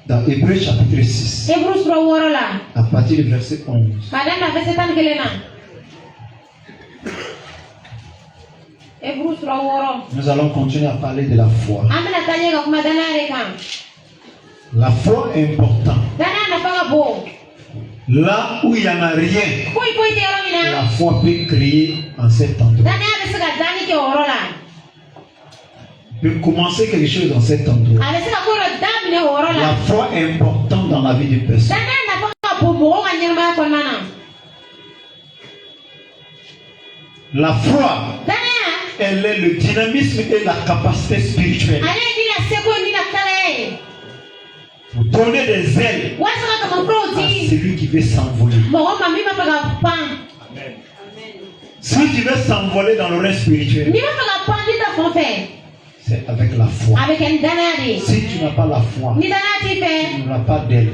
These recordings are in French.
Dans Hébreux chapitre 6, à partir du verset 11. Nous allons continuer à parler de la foi. La foi est importante. Là où il n'y en a rien, la foi peut créer en cet endroit. Peut commencer quelque chose dans cet endroit. La foi est importante dans la vie d'une personne. La foi, elle est le dynamisme et la capacité spirituelle. Vous donnez des ailes à celui qui veut s'envoler. Si tu veux s'envoler dans le règne spirituel, c'est avec la foi. Si tu n'as pas la foi, tu n'auras pas d'aile.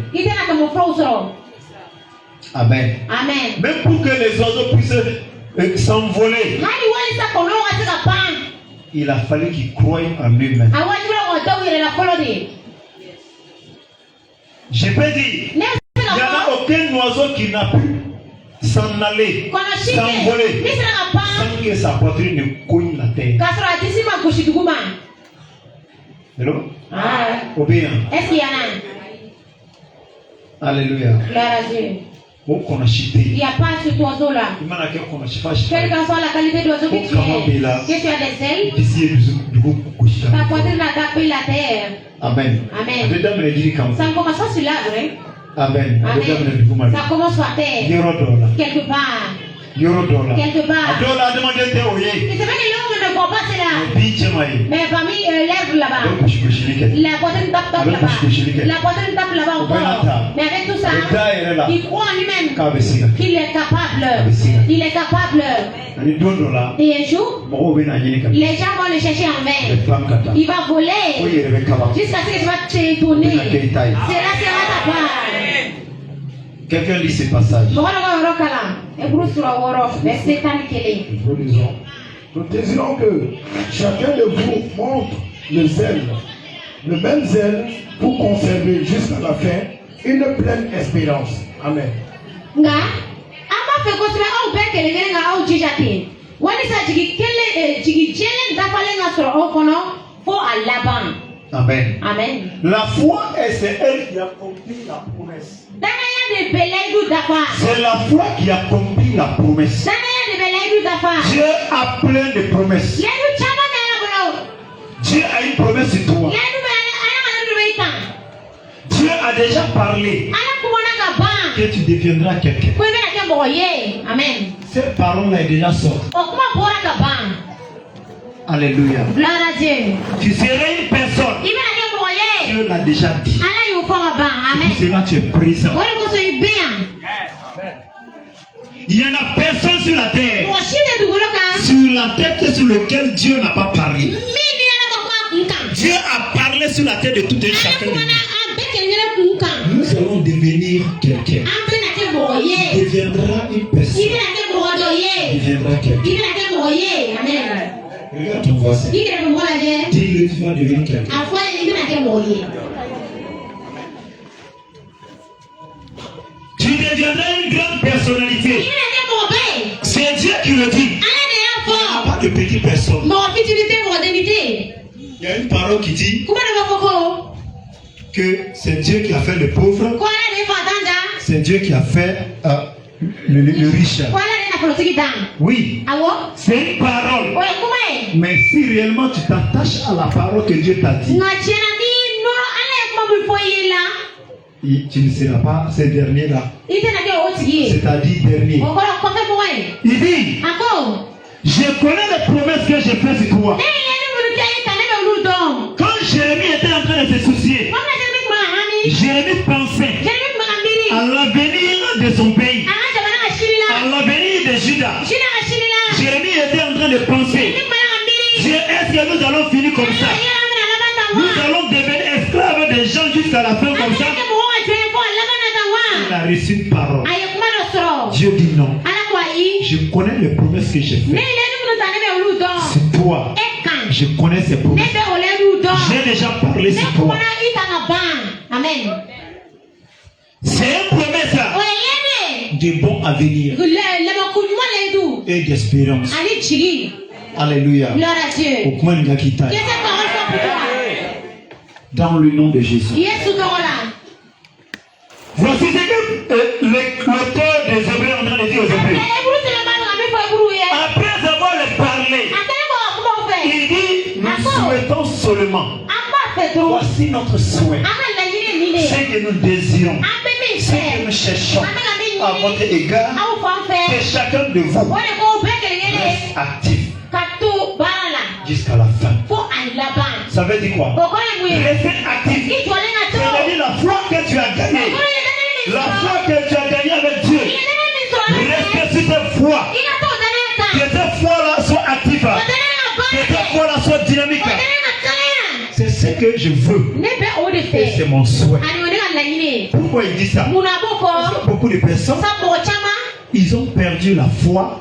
Amen. Même pour que les oiseaux puissent s'envoler, il a fallu qu'ils croient en lui-même. Je peux dire, il n'y en a aucun oiseau qui n'a pu s'en aller, s'envoler, sans que sa poitrine ne cogne la terre. Hello? Obéant. Alléluia. Il n'y a pas cet oiseau-là. Quelle que soit la qualité d'oiseau que tu es, que tu as des ailes, ta poitrine a tapé la terre. Amen. Ça ne commence pas sur l'arbre, hein? Amen. Ça commence par terre. Quelque part. Quelque part. Et c'est vrai que l'homme ne voit pas cela. Mais parmi l'herbe là-bas, la poitrine tape là-bas. La poitrine tape là-bas encore. Mais avec tout ça, il croit en lui-même qu'il est capable. Il est capable. Et un jour, les gens vont le chercher en vain. Il va voler jusqu'à ce que tu vas t'étonner. Cela sera ta part. Quelqu'un lit ce passage. Nous désirons que chacun de vous montre le même zèle pour conserver jusqu'à la fin une pleine espérance. Amen. Amen. Amen. La foi, c'est elle qui accomplit la promesse. C'est la foi qui accomplit la promesse. Dieu a plein de promesses. Dieu a une promesse sur toi. Dieu a déjà parlé que tu deviendras quelqu'un. Amen. Cette parole est déjà sortie. Alléluia. Tu serais une personne. Dieu l'a déjà dit. C'est là que tu es présent. Il n'y en a personne sur la terre sur laquelle Dieu n'a pas parlé. Dieu a parlé sur la terre de tout et chacun de nous. Nous allons devenir quelqu'un. Tu deviendras une personne. Tu deviendras quelqu'un. Regarde ton voisin. Dis-le, tu vas devenir quelqu'un. Tu deviendras une grande personnalité. C'est Dieu qui le dit. Pas de petite personne. Il y a une parole qui dit que c'est Dieu qui a fait le pauvre. C'est Dieu qui a fait le riche. Oui, c'est une parole. Mais si réellement tu t'attaches à la parole que Dieu t'a dit, tu ne seras pas ce dernier-là. C'est-à-dire dernier. Il dit, je connais les promesses que j'ai faites sur toi. Quand Jérémie était en train de se soucier, Jérémie pensait à l'avenir de son pays, à l'avenir de Juda. Jérémie était en train de penser, est-ce que nous allons finir comme ça? Nous allons devenir esclaves des gens jusqu'à la fin comme ça? Il a reçu une parole. Dieu dit non. Je connais les promesses que j'ai faites. C'est toi. Je connais ces promesses. J'ai déjà parlé sur toi. Amen. C'est une promesse de bon avenir et d'espérance. Alléluia. Gloire à Dieu. Dans le nom de Jésus. Voici ce que l'auteur des Hébreux est en train de dire aux Hébreux. Après avoir parlé, il dit, nous souhaitons seulement. Voici notre souhait. Ce que nous désirons. Ce que nous cherchons à votre égard. Que chacun de vous reste actif jusqu'à la fin. Ça veut dire quoi? Rester actif. C'est-à-dire la foi que tu as gagnée. La foi que tu as gagnée avec Dieu. Reste sur cette foi. Que cette foi-là soit active. Que cette foi-là soit dynamique. C'est ce que je veux. Et c'est mon souhait. Pourquoi il dit ça? Parce que beaucoup de personnes, ils ont perdu la foi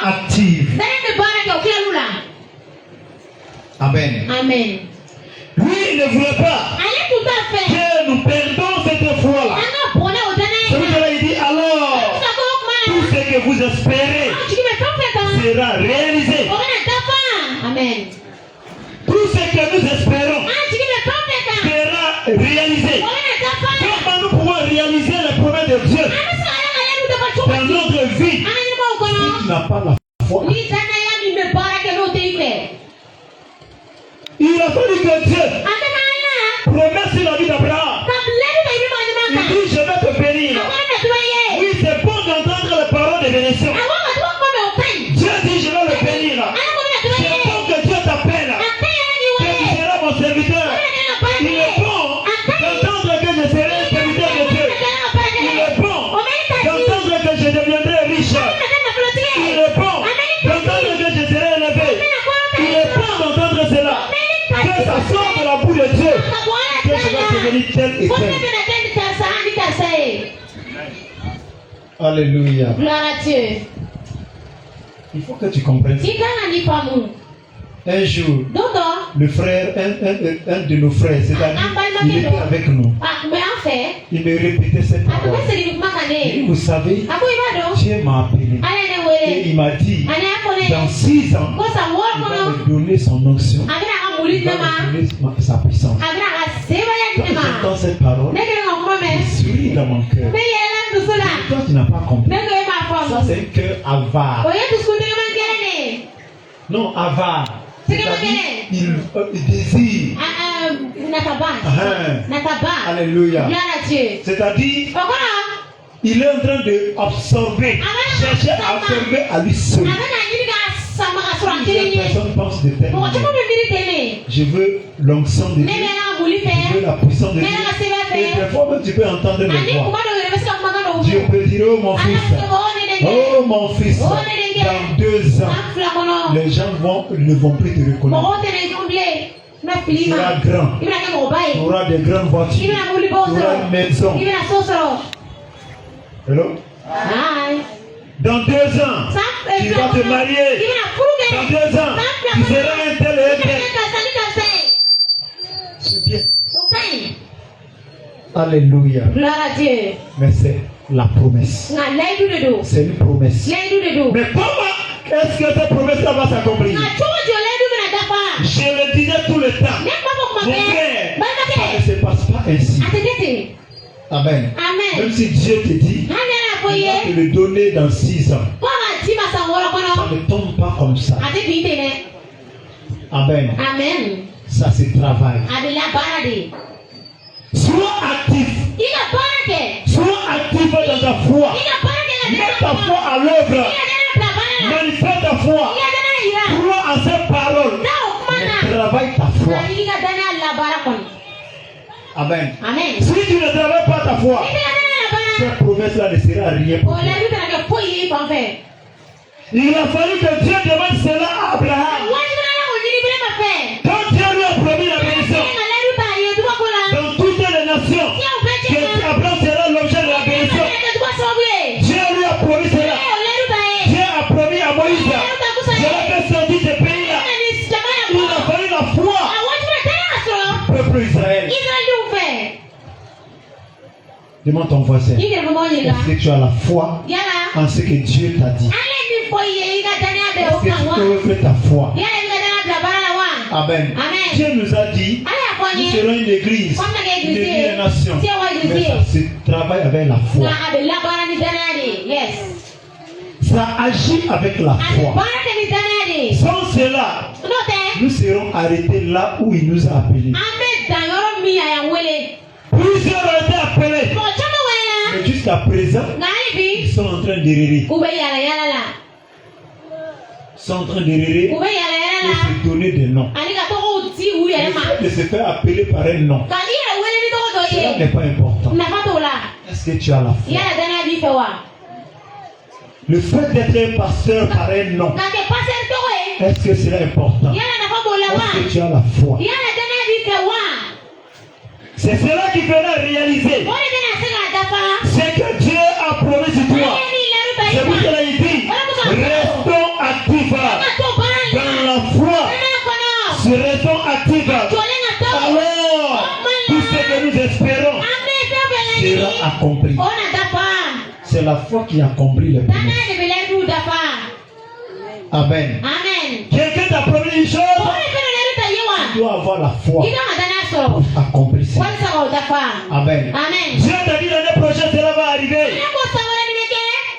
active. Amen. Amen. Lui, il ne voulait pas que nous perdons cette foi-là. C'est pourquoi il dit alors, tout ce que vous espérez sera réalisé. Amen. Tout ce que nous espérons sera réalisé. Comment nous pouvons réaliser les promesses de Dieu dans notre vie si tu n'as pas la foi? Il a fallu que Dieu promesse sur la vie d'Abraham. Il dit, je vais te bénir. Oui, c'est bon d'entendre les paroles de bénédiction. Dieu dit, je vais le bénir. C'est bon que Dieu t'appelle. Que tu seras mon serviteur. Il est bon d'entendre que je serai un serviteur de Dieu. Il est bon d'entendre que je deviendrai riche. Il est bon d'entendre que je serai élevé. Il est bon d'entendre cela. Que ça sort de la bouche de Dieu. Que je vais devenir tel et tel. Alléluia. Gloire à Dieu. Il faut que tu comprennes. Un jour, le frère, un de nos frères, c'est-à-dire, il était avec nous. Il me répétait cette parole. Et vous savez, Dieu m'a appelé. Et il m'a dit, dans 6 ans, il va me donner son onction. Il va me donner sa puissance. Quand j'entends cette parole, je souris dans mon cœur. Toi, tu n'as pas compris. Ça, c'est un cœur avare. Non, avare. C'est-à-dire, il désire. Alléluia. C'est-à-dire, il est en train d'absorber, chercher à absorber à lui seul. Personne pense de tel. Je veux l'onction de Dieu. Je veux la puissance de Dieu. Et des fois, tu peux entendre les voix. Dieu peut dire, oh mon fils, oh mon fils, dans 2 ans, les gens ne vont plus te reconnaître. Tu seras grand. Tu auras des grandes voitures. Tu auras une maison. Hello? Dans 2 ans, tu vas te marier. Dans 2 ans, tu seras un tel et un tel. C'est bien. Alléluia. Gloire à Dieu. Mais c'est la promesse. C'est une promesse. Mais comment est-ce que cette promesse-là va s'accomplir? Je le disais tout le temps. Mon frère, ça ne se passe pas ainsi. Amen. Même si Dieu te dit, il va te le donner dans 6 ans. Ça ne tombe pas comme ça. Amen. Ça se travaille. Sois actif. Sois actif dans ta foi. Mets ta foi à l'œuvre. Manifeste ta foi. Crois à ces paroles. Mais travaille ta foi. Amen. Si tu ne travailles pas ta foi, cette promesse-là ne sera rien pour toi. Il a fallu que Dieu demande cela à Abraham. Quand Dieu lui a promis la bénédiction dans toutes les nations, que Abraham sera l'objet de la bénédiction, Dieu lui a promis cela. Dieu a promis à Moïse, je vais te sortir de ce pays-là. Il a fallu la foi peuple Israël. Demande ton voisin. Est-ce que tu as la foi en ce que Dieu t'a dit? Est-ce que tu peux faire ta foi? Amen. Dieu nous a dit, nous serons une église des nations. Mais ça se travaille avec la foi. Ça agit avec la foi. Sans cela, nous serons arrêtés là où il nous a appelés. Plusieurs ont été appelés. Mais jusqu'à présent, ils sont en train d'errer. Ils sont en train d'errer et se donner des noms. De se faire appeler par un nom. Cela n'est pas important. Est-ce que tu as la foi? Le fait d'être un pasteur par un nom, est-ce que c'est important? Est-ce que tu as la foi? C'est cela qui fera réaliser ce que Dieu a promis sur toi. C'est pour cela qu'il dit, restons actifs dans la foi. Restons actifs. Alors, tout ce que nous espérons sera accompli. C'est la foi qui accomplit les promesses. Amen. Quelqu'un t'a promis une chose, tu dois avoir la foi pour accomplir ça. Amen. Dieu t'a dit l'année prochaine, cela va arriver.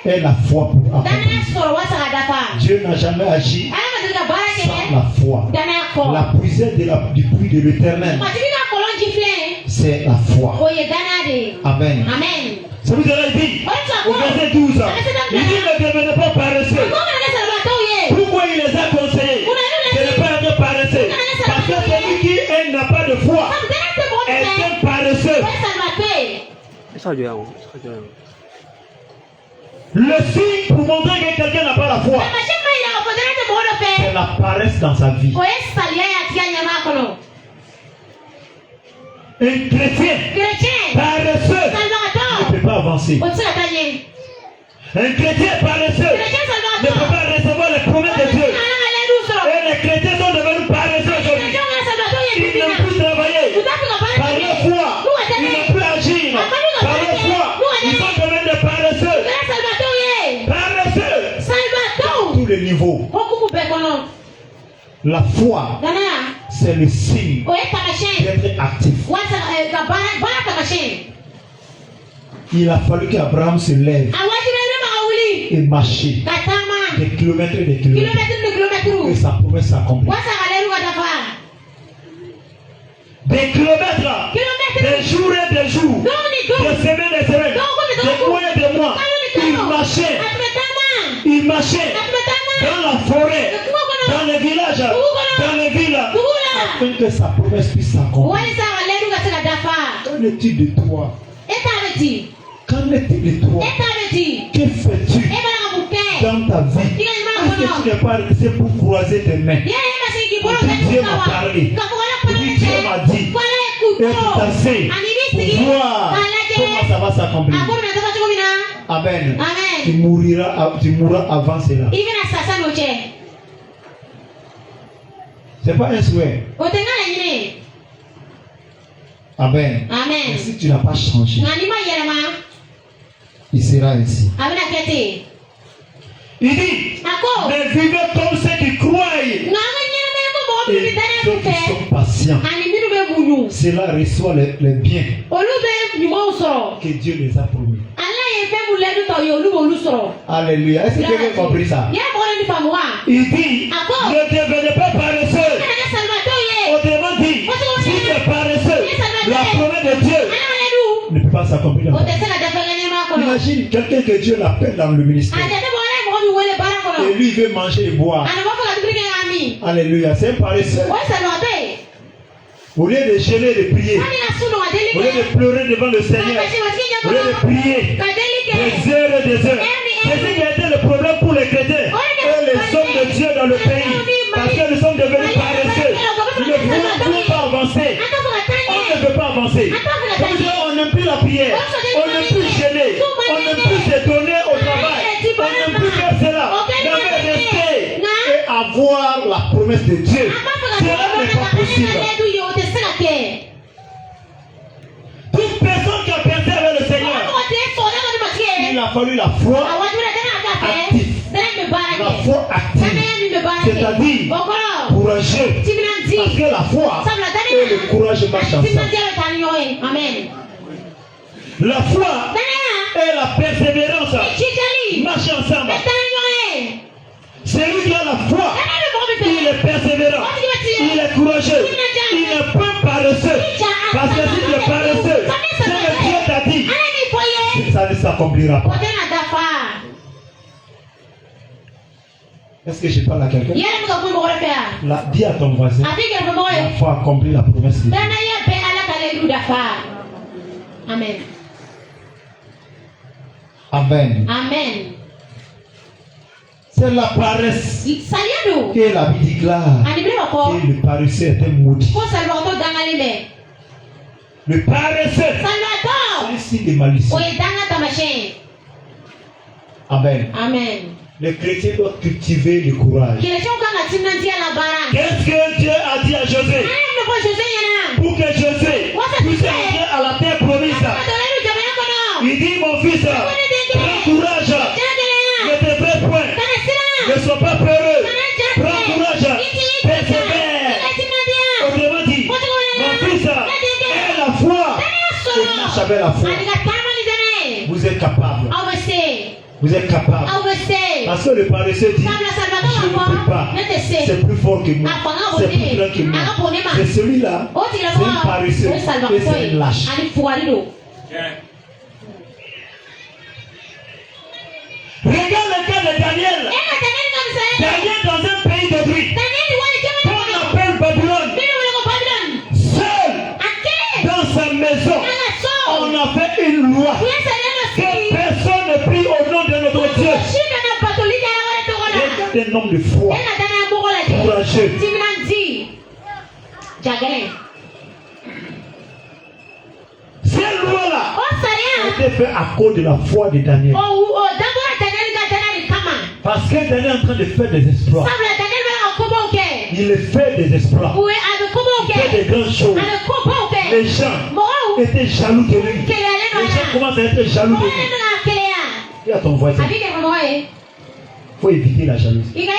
Et la foi pour accomplir. Dieu n'a jamais agi sans la foi. La puissance du puits de l'Éternel, c'est la foi. Amen. Ça vous a dit au verset 12, il dit ne devenez pas paresseux. Pourquoi il les a conseillés de ne pas être paresseux? Parce que celui qui n'a pas de foi est un paresseux. Le signe pour montrer que quelqu'un n'a pas la foi, c'est la paresse dans sa vie. Un chrétien paresseux ne peut pas avancer. Un chrétien paresseux ne peut pas recevoir les promesses de Dieu. Et les chrétiens sont devenus paresseux aujourd'hui. Ils n'ont plus travaillé par leur foi. Ils n'ont plus agir par leur foi. Ils sont devenus des paresseux. Paresseux. Tous les niveaux. La foi, c'est le signe d'être actif. Il a fallu qu'Abraham se lève et marche des kilomètres et des kilomètres. Et sa promesse s'accomplit. Des kilomètres, des jours et des jours, des semaines et des semaines, des mois et des mois. Il marchait dans la forêt, dans les villages, dans les villes, afin que sa promesse puisse s'accomplir. Qu'en est-il de toi? Qu'en est-il de toi? Que fais-tu dans ta vie? Est-ce que tu n'es pas resté pour croiser tes mains? Dieu m'a parlé. Dieu m'a dit. Et tu t'assais pour voir comment ça va s'accomplir. Amen. Tu mourras avant cela. C'est pas un souhait. Amen. Mais si tu n'as pas changé, il sera ainsi. Il dit, mais vivez comme ceux qui croient et ceux qui sont patients. Cela reçoit les biens que Dieu les a promis. Alléluia. Est-ce que tu as compris ça? Il dit, ne devenez pas paresseux. Autrement dit, si tu es paresseux, la promesse de Dieu ne peut pas s'accomplir. Imagine quelqu'un que Dieu l'appelle dans le ministère. Et lui, il veut manger et boire. Alléluia. C'est un paresseux. Au lieu de gêner et de prier, au lieu de pleurer devant le Seigneur, au lieu de prier des heures et des heures. C'est ce qui a été le problème pour les chrétiens et les hommes de Dieu dans le pays. Parce que nous sommes devenus paresseux. Nous ne pouvons pas avancer. On ne peut pas avancer. On n'aime plus la prière. On n'aime plus gêner. On n'aime plus se donner au travail. On n'aime plus faire cela. On veut rester et avoir la promesse de Dieu. Cela n'est pas possible. a fallu la foi active. La foi active. C'est-à-dire courageux. Parce que la foi et le courage marchent ensemble. Amen. La foi et la persévérance marchent ensemble. Celui qui a la foi, il est persévérant, il est courageux, il n'est pas paresseux. Parce que si tu es paresseux, ce que Dieu t'a dit, ça ne s'accomplira pas. Est-ce que je parle à quelqu'un? Dis à ton voisin, la foi accomplit la promesse de Dieu. Amen. Amen. Amen. C'est la paresse que la Bible déclare que le paresseux est un maudit. Le paresseux, c'est un signe de malicieux. Amen. Amen. Les chrétiens doivent cultiver le courage. Qu'est-ce que Dieu a dit à José? Pour que José puisse entrer à la terre promise. Il dit, mon fils, prends courage. Ne te fais point. Ne sois pas peureux. Prends courage. Persévère. Autrement dit, mon fils, aie la foi. Et marche avec la foi. Vous êtes capable. Vous êtes capable. Parce que le paresseux dit, je ne peux pas. C'est plus fort que moi. C'est plus grand que moi. C'est celui-là. C'est un paresseux. Et c'est une lâche. Regarde le cas de Daniel. Daniel dans un pays de bruit. On appelle Babylone. Seul dans sa maison. On a fait une loi. Que personne ne prie au nom de notre Dieu. Regarde un homme de foi. Courageux. Cette loi-là a été faite à cause de la foi de Daniel. Parce que Daniel est en train de faire des exploits. Il fait des exploits. Il fait des grandes choses. Les gens étaient jaloux de lui. Les gens commencent à être jaloux de lui. Dis à ton voisin, il faut éviter la jalousie.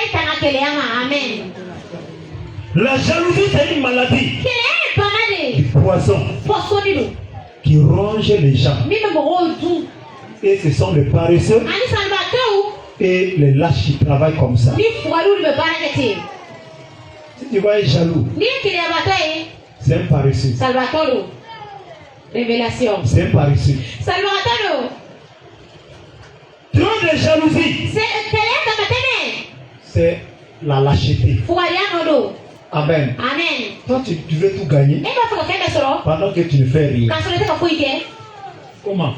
La jalousie, c'est une maladie. Du poison qui ronge les gens. Et ce sont les paresseux et les lâches qui travaillent comme ça. Si tu vois un jaloux, c'est un paresseux. Révélation. C'est un paresseux. Trop de jalousie, c'est la lâcheté. Amen. Toi, tu veux tout gagner pendant que tu ne fais rien. Comment?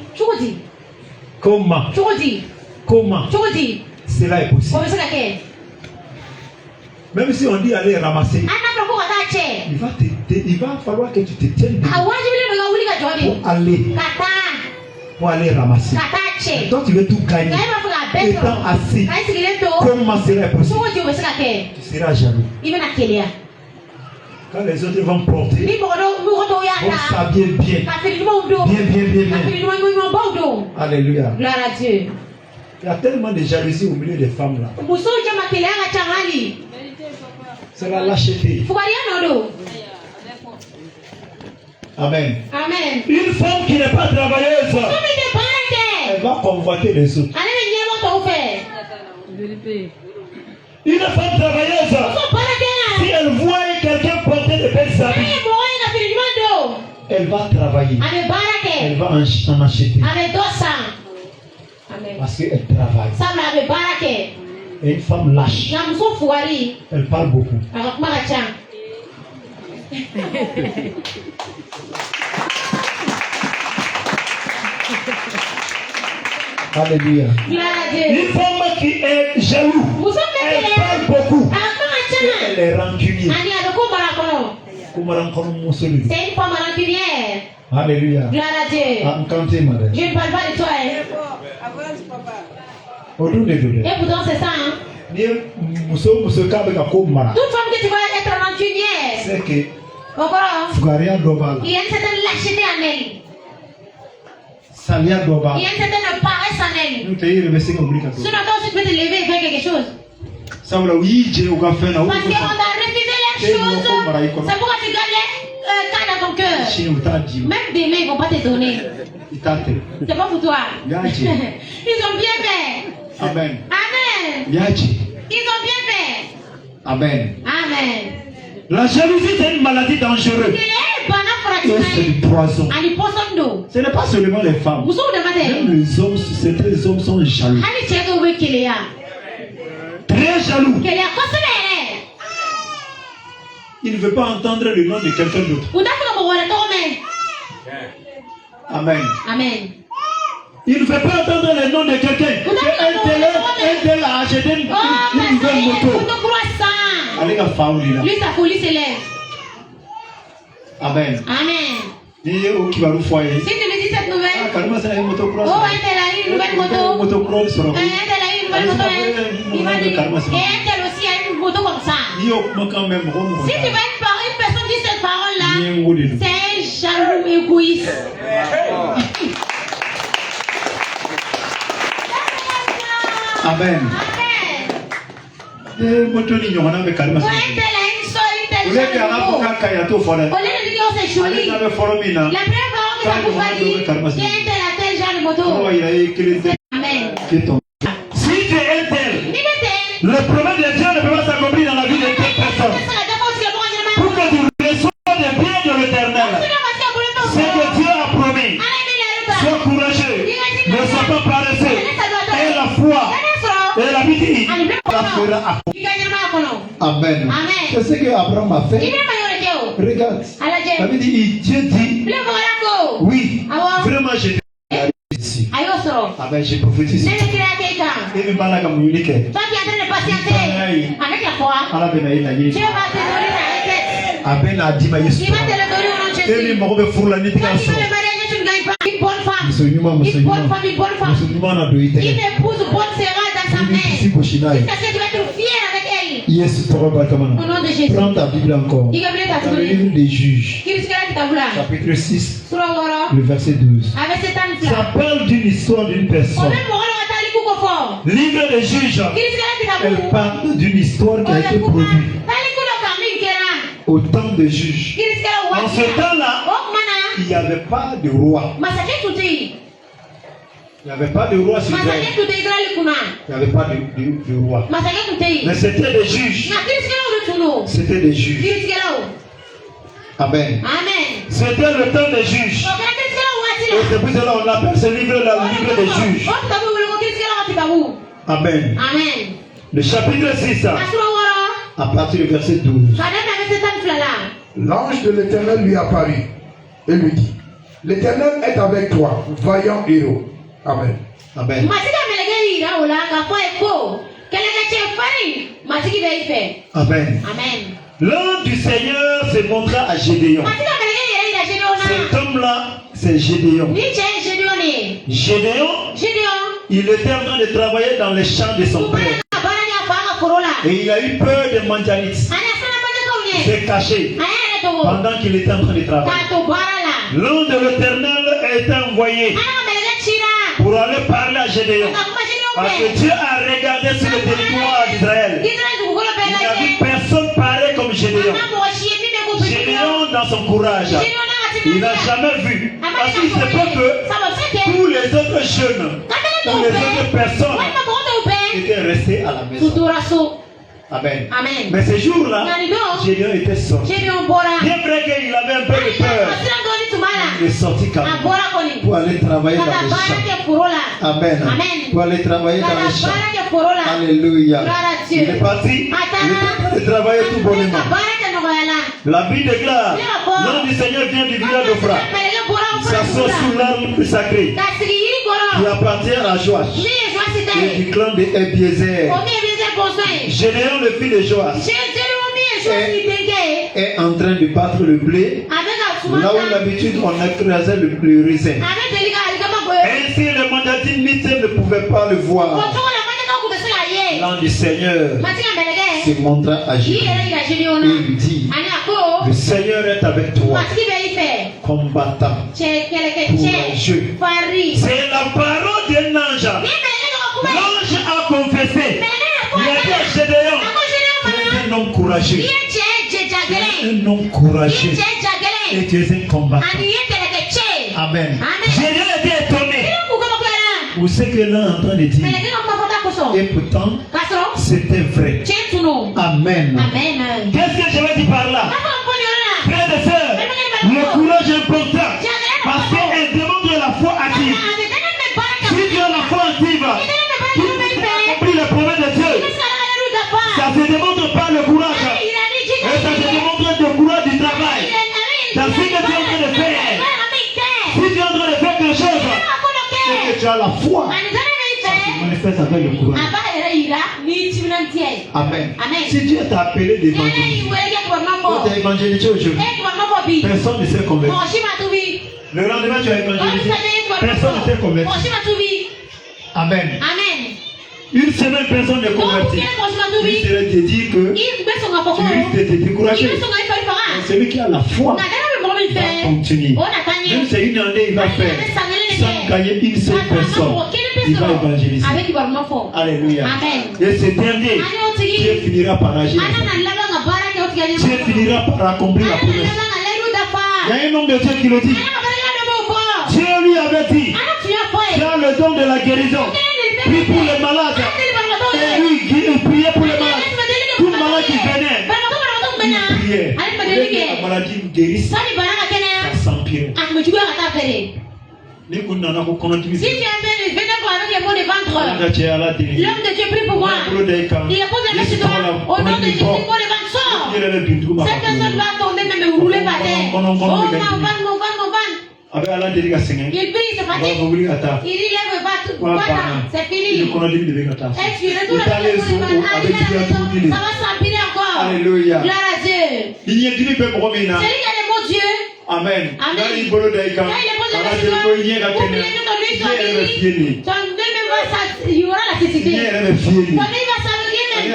Comment cela est possible? Même si on dit aller ramasser, il va falloir que tu te tiennes pour aller ramasser. Et toi, tu veux tout gagner. Étant assis, comment cela est possible? Tu seras jaloux. Quand les autres vont porter, vont s'habiller bien. Alléluia. Gloire à Dieu. Il y a tellement de jalousie au milieu des femmes là. C'est la lâcheté. Amen. Amen. Une femme qui n'est pas travailleuse, elle va convoiter les autres. Une femme travailleuse, si elle voit quelqu'un porter de belles habits, elle va travailler. Elle va en acheter. Parce qu'elle travaille. Et une femme lâche, elle parle beaucoup. Alléluia. Une femme qui est jaloux, elle parle beaucoup. Elle est rancunière. C'est une femme rancunière. Alléluia. Gloire à Dieu. Je ne parle pas de toi. Et pourtant c'est ça. Hein? Toute femme que tu vas être rancunière, c'est que il y a une certaine lâcheté en elle. Il y a une certaine paresse en elle. Sinon, toi aussi, tu peux te lever et faire quelque chose. parce qu'on a refusé les choses. C'est pourquoi tu gardes les cas dans ton cœur. Même des mains, ils ne vont pas te donner. C'est pas pour toi. Ils ont bien fait. Amen. Amen. Ils ont bien fait. Amen. Amen. La jalousie, c'est une maladie dangereuse. C'est du poison. Ce n'est pas seulement les femmes. Même les hommes, ces hommes sont jaloux. Très jaloux. Il ne veut pas entendre le nom de quelqu'un d'autre. Amen. Amen. Il ne veut pas entendre le nom de quelqu'un. Un tel a acheté une nouvelle moto. Allez, la femme, lui, sa folie s'élève. Amen. Amen. Si tu me dis cette nouvelle, oh, elle a une nouvelle moto. Elle a une nouvelle moto. Il va dire, et elle aussi a une moto comme ça. Si tu veux une personne dit cette parole-là, c'est un jaloux égoïste. Amen. Amen. Au lieu de dire que c'est joli, la première parole que ça vous va dire, c'est un tel genre de moto. Amen. Si tu es un tel, le problème de Dieu ne peut pas s'accomplir dans la vie de telle personne. Pour que tu reçoives des biens de l'éternel, c'est que Dieu a promis. Sois courageux, ne sois pas paresseux, aie la foi et l'habitude. Amen. C'est ce que Abraham a fait. Regarde. Dieu dit, oui, vraiment j'ai ici. Amen, j'ai prophétisé. Et le malade comme unique. Toi qui es en train de patienter avec la foi, Dieu va te donner ta requête. Amen a dit ma Il va te le donner au nom de Jésus. Et le mariage, tu ne gagnes pas une bonne femme. Une bonne femme. Une épouse bonne sera dans sa main. Jusqu'à ce que tu vas être fier avec elle. Yes, au nom de Jésus. Prends ta Bible encore. Dans le livre des Juges, chapitre 6, le verset 12. Ça parle d'une histoire d'une personne. Livre des Juges, elle parle d'une histoire qui a été produite au temps des juges. En ce temps-là, il n'y avait pas de roi. Il n'y avait pas de roi sur Israël. Il n'y avait pas de roi. Mais c'était des juges. C'était des juges. Amen. C'était le temps des juges. Et c'est pour cela qu'on appelle ce livre-là le livre des juges. Amen. Le chapitre 6, à partir du verset 12. L'ange de l'Éternel lui apparut et lui dit, l'Éternel est avec toi, vaillant héros. Amen. Amen. Amen. L'ange du Seigneur se montra à Gédéon. Cet homme-là, c'est Gédéon. Gédéon, il était en train de travailler dans les champs de son père. Et il a eu peur des mondialistes. Il s'est caché pendant qu'il était en train de travailler. L'ange de l'Éternel est envoyé pour aller parler à Gédéon. Parce que Dieu a regardé sur le territoire d'Israël. Il n'a vu personne pareil comme Gédéon. Gédéon dans son courage. Il n'a jamais vu. Parce qu'il sait pas que tous les autres jeunes, tous les autres personnes étaient restés à la maison. Amen. Mais ce jour-là, Gédéon était sorti. Bien vrai qu'il avait un peu de peur, il est sorti quand même pour aller travailler dans les champs. Amen. Pour aller travailler dans les champs. Alléluia. Il est parti. Il est en train de travailler tout bonnement. La Bible déclare, l'ange du Seigneur vient du village d'Ophra. Il s'assoit sous l'arbre sacré qui appartient à Joach et du clan de Ebiezer. Gédéon, le fils de Joach, est en train de battre le blé là où d'habitude on écrasait le raisin. Ainsi le mandataire ne pouvait pas le voir. L'ange du Seigneur se montra à Gédéon et lui dit, le Seigneur est avec toi, combattant, courageux. C'est la parole d'un ange. L'ange a confessé. Il a dit à Gédéon, tu es un homme courageux. Un homme courageux. Et tu es un combattant. Amen. Gédéon était étonné. Vous savez que l'un est en train de dire. Et pourtant, c'était vrai. Amen. Qu'est-ce que je veux dire par là? Frères et sœurs, le courage est important. Parce qu'elle demande la foi active. Si tu as la foi active, tu accomplis les promesses de Dieu. Ça ne se démontre pas le courage. Mais ça se démontre le courage du travail. C'est ce que tu es en train de faire. Si tu es en train de faire quelque chose, c'est que tu as la foi. Ça se manifeste avec le courage. Amen. Si Dieu t'a appelé d'évangéliser, quand tu as évangélisé aujourd'hui, personne ne s'est converti. Le lendemain, tu as évangélisé, personne ne s'est converti. Amen. Une semaine, personne n'est converti. Il serait de dire que tu risques de te décourager. Celui qui a la foi va continuer. Même si une année, il va faire sans gagner une seule personne. Il va évangéliser. Alléluia. Et ce dernier, Dieu finira par agir. Dieu finira par accomplir la promesse. Il y a un homme de Dieu qui le dit. Dieu lui avait dit, tu as le don de la guérison. Prie pour les malades. Et lui, il priait pour les malades. Tout malade qui venait, il priait. Et la maladie guérisse. Ça s'empire. Si tu es venu avec les mots de ventre, l'homme de Dieu prie pour moi. Il a posé la question au nom de Jésus, mots de ventre sort. Cette personne va tomber même rouler par terre. Oh, mon van. Il prie, c'est fatigue. Il dit, lève pas tout. C'est fini. Expirez tout le monde. Ça va s'empirer encore. Alléluia. Gloire à Dieu. Celui qui a les mots Dieu. Amen. Quand il est posé la question, oubliez tout en lui, il y aura la cécité. Quand il va s'avenir même.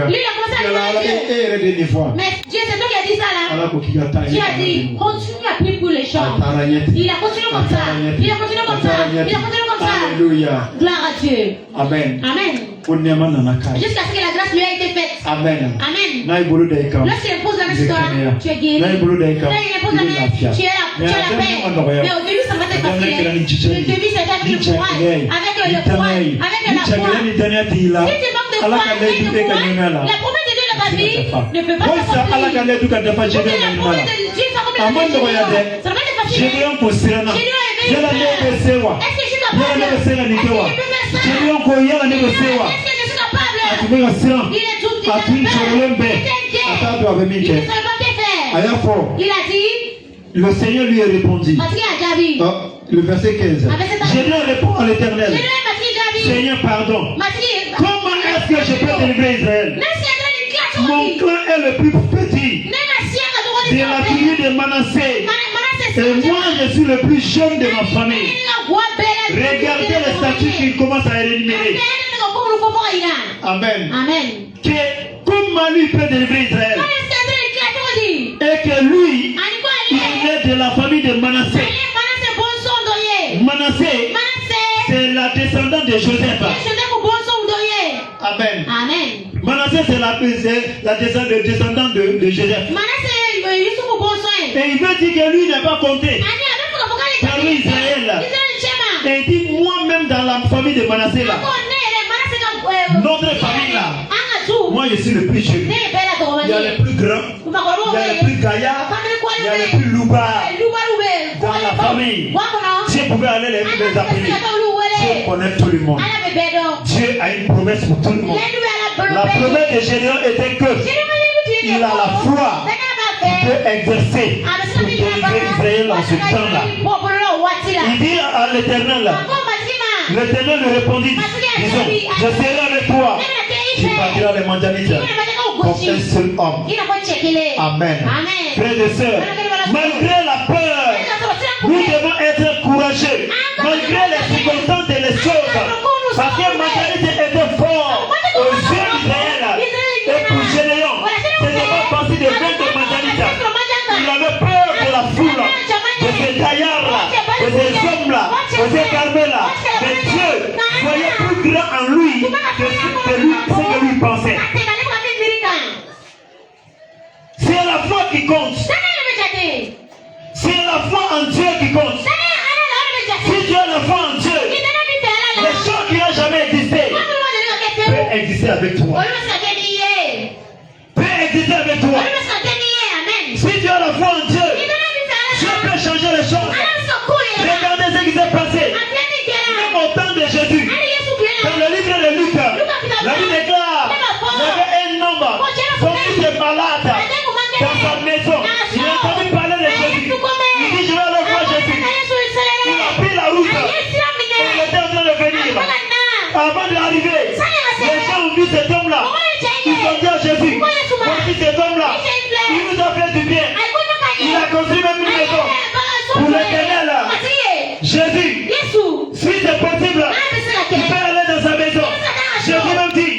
Lui, il a commencé à dire Dieu. Mais Dieu, c'est toi qui as dit ça là. Dieu a dit, continue à prier pour les gens. Il a continué comme ça. Alléluia. Gloire à Dieu. Amen. Jusqu'à ce que la grâce lui ait été faite. Amen. Lorsqu'il pose la main sur toi, tu es guéri. Là, il pose la main, tu as la paix. Mais au début, ça va être facile. Le début, c'est avec le courage, avec le courage, avec la foi. Si tu manques de foi, la promesse de Dieu dans ta vie ne peut pas s'accomplir. La promesse de Dieu s'accomplit dans ta vie. Ça va être facile. Est-ce que je suis capable? Est-ce que je suis capable? Il est tout dit. Il a dit. Le Seigneur lui a répondu. Le verset 15. Gédéon répond à l'Éternel. Seigneur, pardon. Comment est-ce que je peux délivrer Israël? Mon clan est le plus petit de la tribu de Manassé. Et moi, je suis le plus jeune de ma famille. Regardez les statuts qu'il commence à éliminer. Amen. Comment lui peut délivrer Israël? Et que lui, il est de la famille de Manassé. Manassé, c'est la descendante de Joseph. Amen. Manassé, c'est la descendante de Joseph. Et il veut dire que lui n'est pas compté parmi Israël. Et il dit, moi-même dans la famille de Manassé là, notre famille là, moi je suis le plus jeune. Il y a les plus grands, il y a les plus gaillards, il y a les plus loubards dans la famille. Si vous pouvez aller les appeler, Dieu connaît tout le monde. Dieu a une promesse pour tout le monde. La promesse de Gédéon était que il a la foi qu'il peut exercer pour délivrer Israël en ce temps-là. Il dit à l'Éternel là, l'Éternel lui répondit, disons, je serai avec toi. Tu partiras les Mandanites comme un seul homme. Amen. Frères et sœurs, malgré la peur, nous devons être courageux. Malgré les circonstances et les choses. Parce que Mandanite était fort aux yeux d'Israël. Et pour Gédéon, ce n'est pas parti de vaincre Mandanite. Il avait peur de la foule. en Dieu qui compte. Si tu as la foi en Dieu, les choses qui n'ont jamais existé peut exister avec toi. Peut exister avec toi. Si tu as la foi en Dieu, Dieu peut changer les choses. Regardez ce qui s'est passé. Même au temps de Jésus, dans le livre de Luc, la Bible déclare il y avait un homme, son fils est malade dans sa maison. Il a entendu parler de Jésus. Il dit je vais aller voir Jésus. Il a pris la route. Il était en train de venir. Avant d'arriver, les gens ont vu cet homme-là. Ils ont dit à Jésus, voici cet homme-là. Il nous a fait du bien. Il a construit même une maison pour l'Éternel. Jésus, si c'est possible, tu peux aller dans sa maison. Jésus même dit,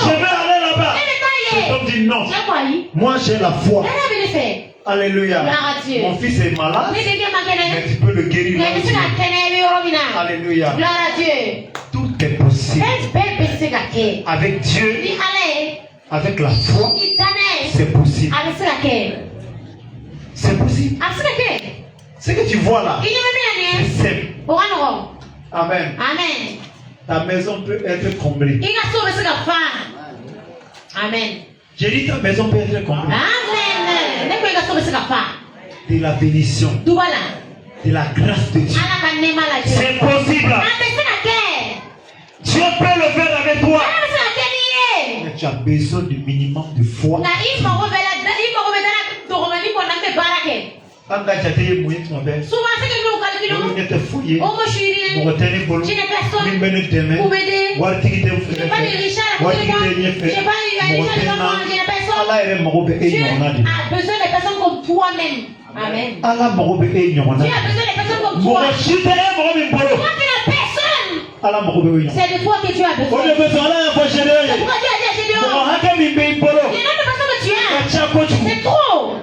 je vais aller là-bas. Cet homme dit non. Moi j'ai la foi. Alléluia. Mon fils est malade, mais tu peux le guérir. Alléluia. Tout est possible. Avec Dieu, avec la foi, c'est possible. C'est possible. Ce que tu vois là, c'est simple. Amen. Ta maison peut être comblée. Amen. J'ai dit ta maison peut être comblée. Amen. De la bénédiction. De la grâce de Dieu. C'est possible. Dieu peut le faire avec toi. Mais tu as besoin du minimum de foi. Souvent, c'est que nous calculons. Je n'ai personne pour m'aider. Je n'ai pas de richard à côté de moi. Je n'ai pas eu d'enfants. Je n'ai personne. Dieu a besoin de personnes comme toi-même. Amen. Dieu a besoin de personnes comme toi. Toi qui n'as personne. C'est de toi que Dieu a besoin. C'est pourquoi Dieu a dit à Gédéon. Il y a une autre personne que tu as. C'est trop.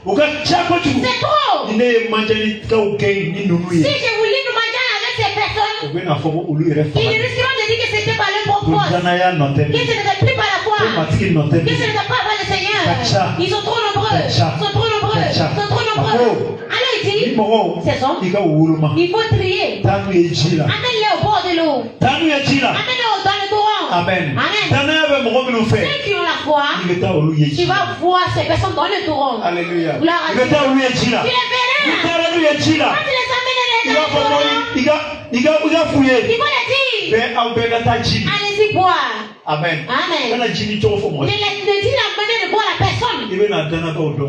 C'est trop. Si je vous lis nous manger avec ces personnes, ils risqueront de dire que c'était par leur propre force, que ce n'était plus par la foi, que ce n'était pas par le Seigneur. Ils sont trop nombreux. Alors il dit, ces hommes, il faut trier. Amène-les au bord de l'eau. Amène-les dans le torrent. Amen. Ceux qui ont la foi, tu vas voir ces personnes dans le torrent. Alléluia. Tu les verras. Quand tu les amènes dans le torrent, ils vont les dire, allez-y boire. Amen. Ne dis la manière de boire la personne.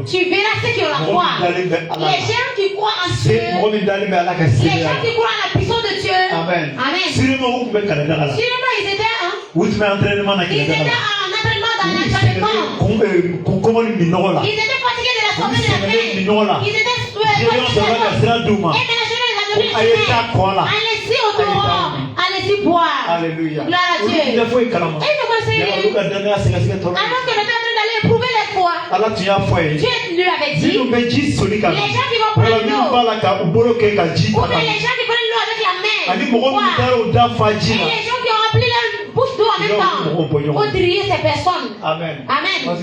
Tu verras ceux qui ont la foi. Les gens qui croient en Dieu. Les gens qui croient en la puissance de Dieu. Amen. Sinon, ils étaient en entraînement dans l'entraînement. Ils étaient fatigués de la soirée de la paix. Ils étaient fatigués. Et maintenant, allez-y au torrent. Allez-y boire. Alléluia. Gloire à Dieu. Et nous conseillons. Alors que nous sommes en train d'aller éprouver les foi. Dieu lui avait dit. Les gens qui vont prendre l'eau. Ou bien les gens qui prennent l'eau avec la main. Et les gens qui ont rempli leur bouche d'eau en même temps. Faut trier ces personnes. Amen. Parce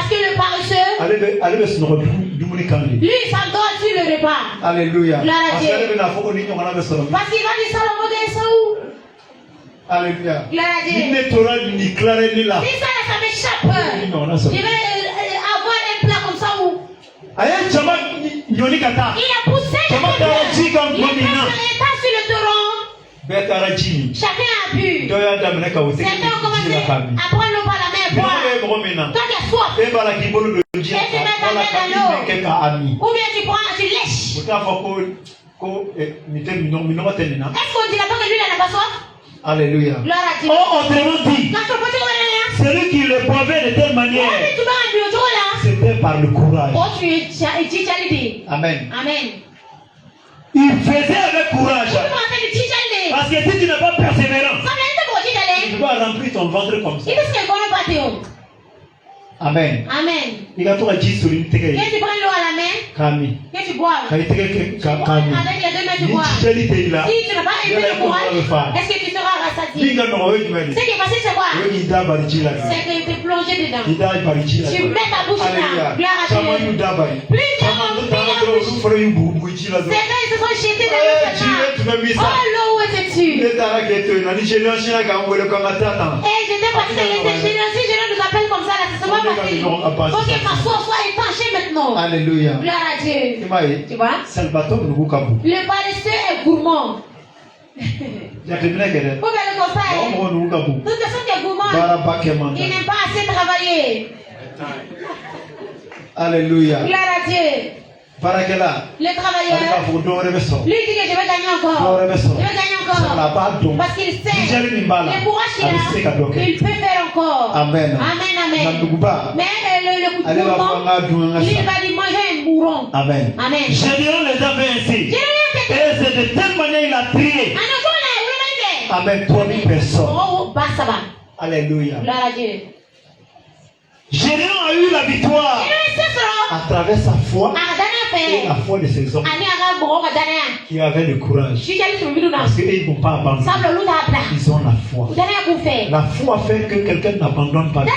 que le paresseux, lui, il s'endort sur le repas. Alléluia. Parce qu'il va dire Salomon de Saoul. Alléluia. Si ça m'échappe, je vais avoir un plat comme ça où il a poussé les gens. Il est pas sur le torrent. Chacun a bu. Certains ont commencé à prendre l'eau par la main et boire. Toi qui as soif, et tu mets ta main dans l'eau. Ou bien tu lèches. Est-ce qu'on dit là-bas que lui il n'a pas soif? Alléluia. Gloire à Dieu. Autrement dit, celui qui le prouvait de telle manière, c'était par le courage. Amen. Il faisait avec courage. Parce que si tu n'as pas persévérance, tu dois remplir ton ventre comme ça. Amen. Il a tout à dire sur une télé. Quand tu prends l'eau à la main, quand tu bois, avec les deux mains tu bois. Si tu n'as pas élevé le courage, est-ce que tu seras rassasié? Ce qui est passé, c'est quoi? C'est que tu es plongé dedans. Tu mets ta bouche dedans. Gloire à Dieu. Plusieurs ont mis la bouche. ils se sont jetés dans le feu. Oh, l'eau, où étais-tu? Et j'étais parce que les générations nous appellent comme ça. C'est pas facile. Ok, pasteur, sois étanché maintenant. Alléluia. Gloire à Dieu. Tu vois? Le paresseux est gourmand. Vous pouvez le constater. Toute personne qui est gourmand, il n'aime pas assez travailler. Alléluia. Gloire à Dieu. Le travailleur, lui dit que je vais gagner encore. Je vais gagner encore. Parce qu'il sait le courage qu'il a, il peut faire encore. Amen. Amen, amen. Mais le gourmand, lui va lui manger un bourron. Amen. Amen. Gédéon les avait ainsi. Et c'est de telle manière il a trié. Amen. 3000 personnes. Oh, bah ça va. Alléluia. Gloire à Dieu. Gédéon a eu la victoire à travers sa foi et la foi de ses hommes qui avaient le courage. Parce qu'ils n'ont pas abandonné. Ils ont la foi. La foi fait que quelqu'un n'abandonne pas. Quand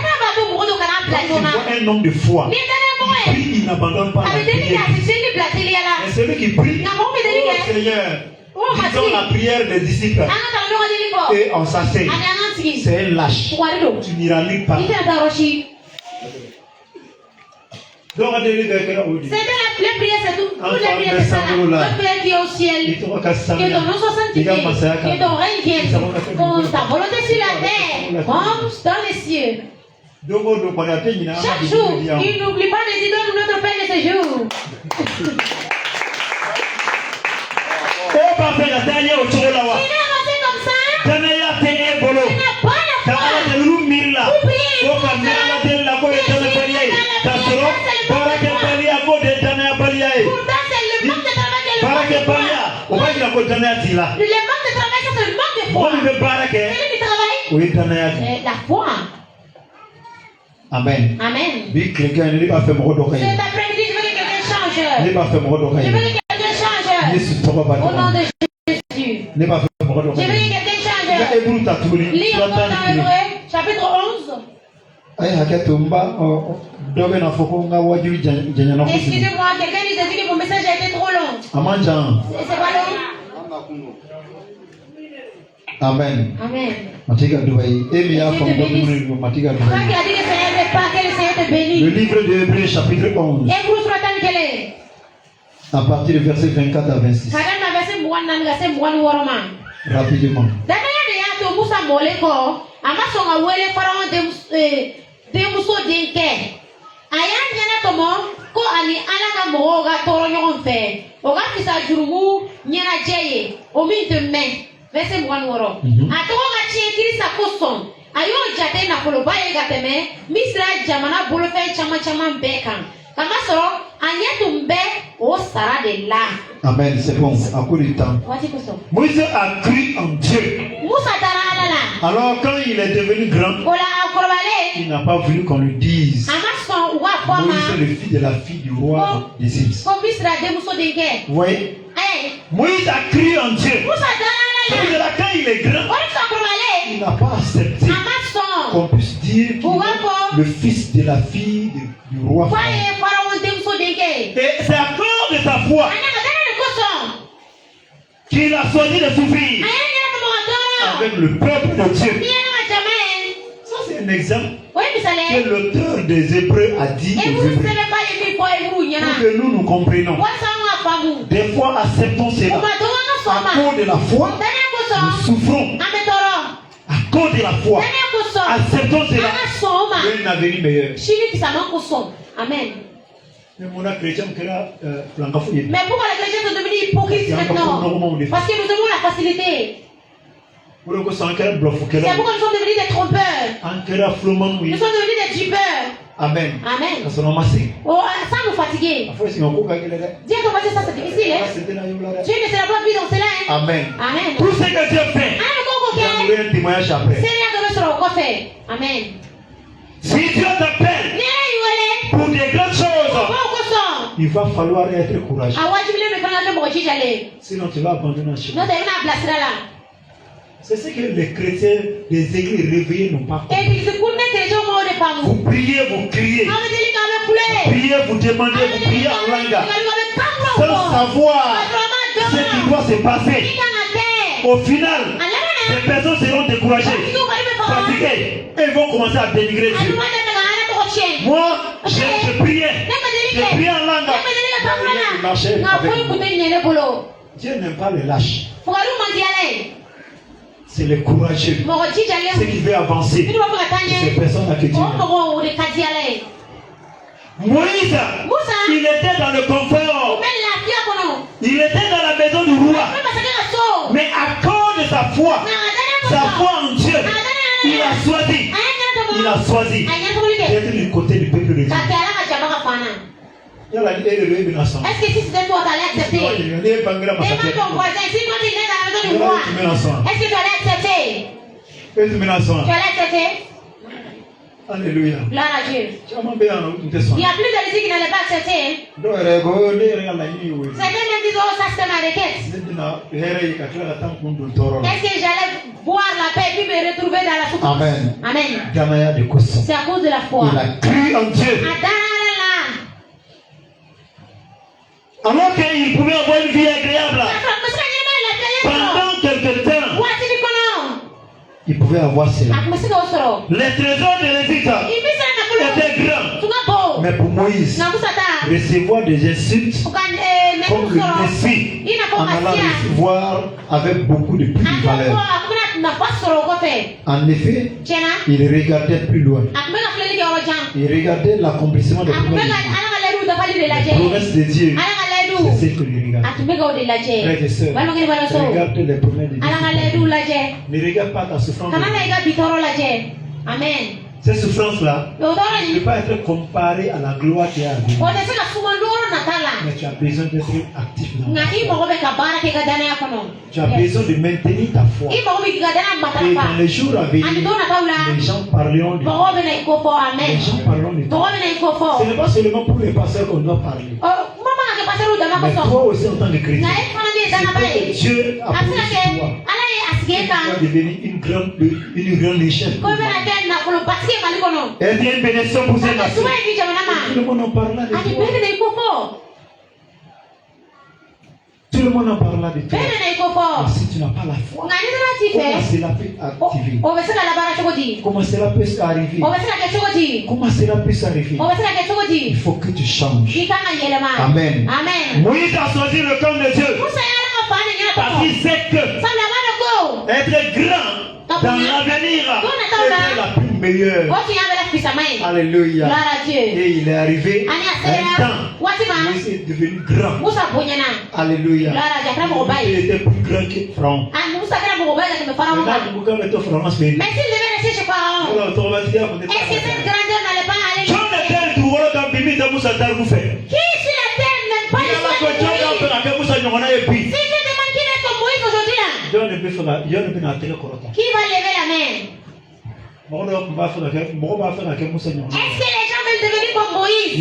tu vois un homme de foi, il prie, il n'abandonne pas la prière. Et celui qui prie, oh Seigneur, disons la prière des disciples, et on s'assied. C'est un lâche. Tu n'iras nulle part. Donc, c'est la prière, c'est tout. Toute la prière, c'est ça. Notre Père qui est au ciel, que ton nom soit sanctifié, que ton règne vienne, que ta volonté sur la terre, comme dans les cieux. Chaque jour, il n'oublie pas de dire donne notre Père de ce jour. Il est avancé comme ça. Il n'a pas la Le manque de travail, c'est le manque de foi. Celui qui travaille, la foi. Amen. Amen. Cet après-midi, je veux que quelqu'un change. Je veux que quelqu'un change. Au nom de Jésus. Je veux que quelqu'un change. Lis dans Hébreu, chapitre 11. Excusez-moi, quelqu'un nous a dit que mon message a été trop long. C'est pas long. Amen. Amen. Matiga Dubaï. Le livre de Hébreux chapitre 11. À partir du verset 24 à 26. Rapidement. Ko ani ala ka mɔgɔw ka tɔɔrɔ ɲɔgɔn fɛ o ka fisa jurumu ɲɛnajɛ ye o min tɛ mɛn verset 26 a tɔgɔ ka tiɲɛ Kirista kosɔn a y'o jate nafoloba ye ka tɛmɛ Misira jamana bolofɛn caman caman bɛɛ kan kamasɔrɔ a ɲɛ tun bɛ o sara de la. Amen, c'est bon, à cause du temps. Moïse a cru en Dieu. Musa taara ala la. Alors quand il est devenu grand, o la a kɔrɔbalen. Il n'a pas voulu qu'on lui dise. Moïse est le fils de la fille du roi d'Égypte. Oui. Moïse a cru en Dieu. C'est-à-dire quand il est grand, il n'a pas accepté qu'on puisse dire qu'il est le fils de la fille du roi. Et c'est à cause de sa foi qu'il a choisi de souffrir avec le peuple de Dieu. Ça c'est un exemple que l'auteur des Hébreux a dit aux Hébreux pour que nous comprenions. Des fois acceptons cela. À cause de la foi, nous souffrons. À cause de la foi, acceptons cela. Il y a un avenir meilleur. Amen. Mais pourquoi les chrétiens sont devenus hypocrites maintenant? Parce que nous avons la facilité. C'est pourquoi nous sommes devenus des trompeurs. Nous sommes devenus des dupeurs. Amen. Amen. Ça nous fatiguer. Dire que ça c'est difficile. Dieu ne sera pas vu dans cela. Amen. Amen. Tout ce que Dieu fait, un témoignage après. Amen. Si Dieu t'appelle pour des grandes choses, il va falloir être courageux. Sinon tu vas abandonner un chemin. C'est ce que les chrétiens des églises réveillées n'ont pas compris. Vous priez, vous criez. Vous priez, vous demandez, vous priez en langue. Sans savoir se passer, au final, ces personnes seront découragées, fatiguées, et vont commencer à dénigrer Dieu. Moi, je priais en langue. Dieu n'aime pas les lâches. C'est les courageux. Ceux qui veulent avancer. Ces personnes-là que Dieu aime. Moïse, il était dans le confort. Il était dans la maison du roi. Mais à cause de sa foi en Dieu, il a choisi d'être du côté du peuple de Dieu. Est-ce que si c'était toi, tu allais accepter? Demande ton voisin, si toi tu es dans la maison du roi, est-ce que tu allais accepter? Tu allais accepter? Alléluia. Gloire à Dieu. Il y a plus de ici qui n'allaient pas accepter. Certains même disent, oh, ça c'est ma requête. Est-ce que j'allais boire la paix et puis me retrouver dans la souffrance? Amen. Amen. C'est à cause de la foi. Il a cru en Dieu. Alors qu'il pouvait avoir une vie agréable pendant quelque temps. Il pouvait avoir cela. Les trésors de l'Égypte étaient grands. Mais pour Moïse, recevoir des insultes comme le Messie en allant recevoir avec beaucoup de plus de valeur. En effet, il regardait plus loin. Il regardait l'accomplissement des promesses de Dieu. C'est ce que lui regarde. Frères et sœurs, regarde les promesses de Dieu. Ne regarde pas ta souffrance. Amen. Cette souffrance-là ne peut pas être comparée à la gloire qui est à venir. Mais tu as besoin d'être actif dans ta foi. Tu as besoin de maintenir ta foi. Et dans les jours à venir, les gens parleront de toi. Les gens parleront de toi. Ce n'est pas seulement pour les pasteurs qu'on doit parler. Mais toi aussi en tant que chrétien, c'est que Dieu a posé sur toi. Tu vas devenir une grande richesse. Et bien une bénédiction pour ces nations. Tout le monde en parlera de toi. Tout le monde en parlera de toi. Mais si tu n'as pas la foi, comment cela peut activer? Comment cela peut arriver? Comment cela peut s'arriver? Il faut que tu changes. Amen. Moïse a choisi le camp de Dieu parce qu'il sait que être grand dans l'avenir est la plus meilleure. Alléluia. Et il est arrivé à un temps où il est devenu grand. Alléluia. Il était plus grand que Pharaon. Mais s'il devait rester chez Pharaon, est-ce que cette grandeur n'allait pas aller? Qui sur la terre n'aime pas les soins de Moïse? Si je demande qui est comme Moïse aujourd'hui là, qui va lever la main? Est-ce que les gens veulent devenir comme Moïse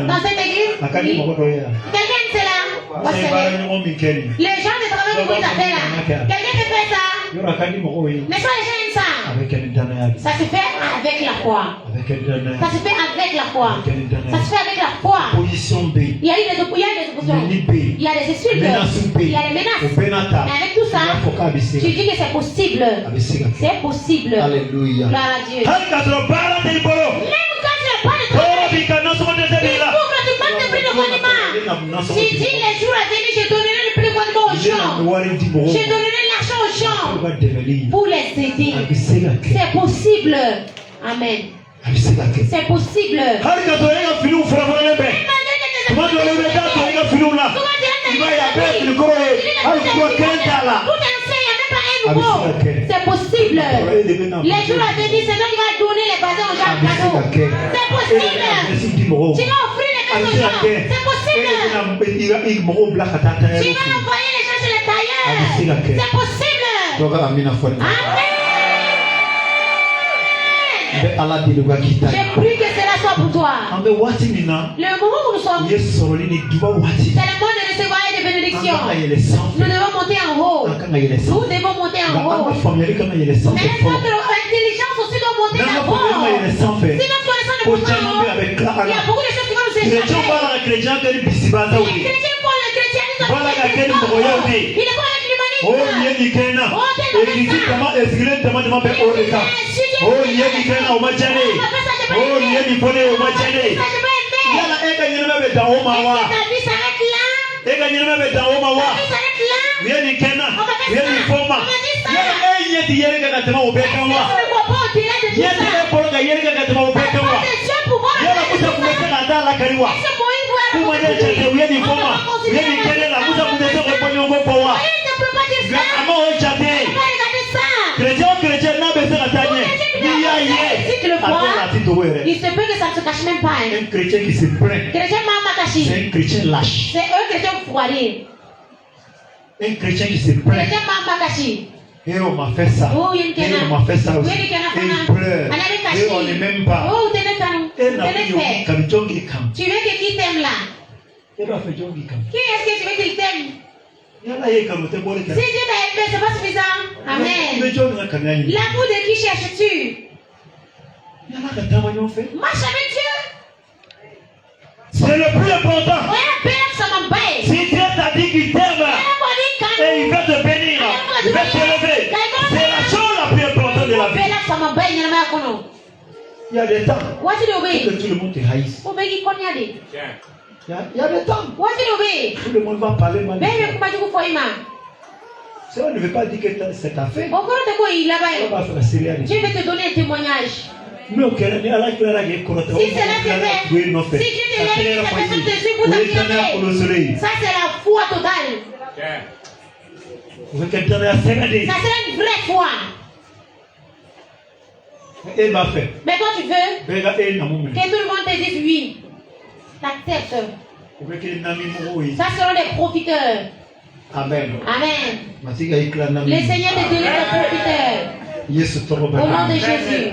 dans cette église? Quelqu'un c'est là. Les gens ne travaillent pas Moïse à faire là. Quelqu'un peut faire ça. Mais soit les gens aiment ça. Ça se fait avec la foi. Ça se fait avec la foi. Ça se fait avec la foi. Il y a eu des oppositions. Il y a des insultes. Il y a des menaces. Mais avec tout ça, tu dis que c'est possible. C'est possible. Alléluia. Gloire à Dieu. Même quand tu n'as pas de toi, il faut que tu passes le prix de monument. Si dis les jours à venir, je donnerai le prix de monument aux gens. Je donnerai l'argent aux gens pour les aider. C'est possible. Amen. C'est possible. C'est possible. Les jours à venir, c'est toi qui vas donner les bazins aux gens cadeaux. C'est possible. Tu vas offrir les cadeaux aux gens. C'est possible. Tu vas envoyer les gens chez les tailleurs. C'est possible. Amen. J'ai pris que cela soit pour toi. Le moment où nous sommes, c'est le moment de recevoir des bénédictions. Nous devons monter en haut. Nous devons monter en haut. Mais notre intelligence aussi doit monter d'abord. Sinon, tu ne peux pas en haut. Il y a beaucoup de choses qui vont nous échapper. Les chrétiens font le christianisme. kena. Église comment est-ce demande pe oreka. Oh yeni kena o majane. Oh yeni pone o majane. Yala eka nyina be da o mawa. Eka nyina be da o mawa. Yeni kena. Yeni foma. Yala yeti yereka katema o bekawa. Yeti poroga yereka katema o bekawa. Yala kusa kumeka ndala kariwa. Kuma ne chete yeni foma. Yeni kena kusa kumeka ko ponyo go powa. Ama o chate. Chrétien n'a besoin d'attendre. Il se peut que ça ne se cache même pas. Un chrétien qui se plaint. C'est un chrétien lâche. C'est un chrétien foiré. Un chrétien qui se plaint. Et on m'a fait ça. Et on m'a fait ça aussi. Et il pleure. Et on n'est même pas. Et on a fait comme Jongi Kam. Tu veux que qui t'aime là? Et on a fait Jongi Kam. Qui est-ce que tu veux qu'il t'aime? Si Dieu t'a aimé, c'est pas suffisant. Amen. L'amour de qui cherches-tu? Marche avec Dieu. C'est le plus important. Si Dieu t'a dit qu'il t'aime et il va te bénir, il va t'élever, c'est la chose la plus importante de la vie. Il y a des temps que tout le monde te haïsse. Il y a des temps tout le monde va parler mal. Si on ne veut pas dire que c'est ta fait, on va faire la série. Dieu veut te donner un témoignage. Si cela te fait, si Dieu te lève, cette personne te suit pour t'affirmer. Ça c'est la foi totale. Ça c'est une vraie foi. Mais quand tu veux que tout le monde te dise oui, t'acceptes. Ça seront des profiteurs. Amen. Amen. Le Seigneur te donne des profiteurs. Au nom de Jésus.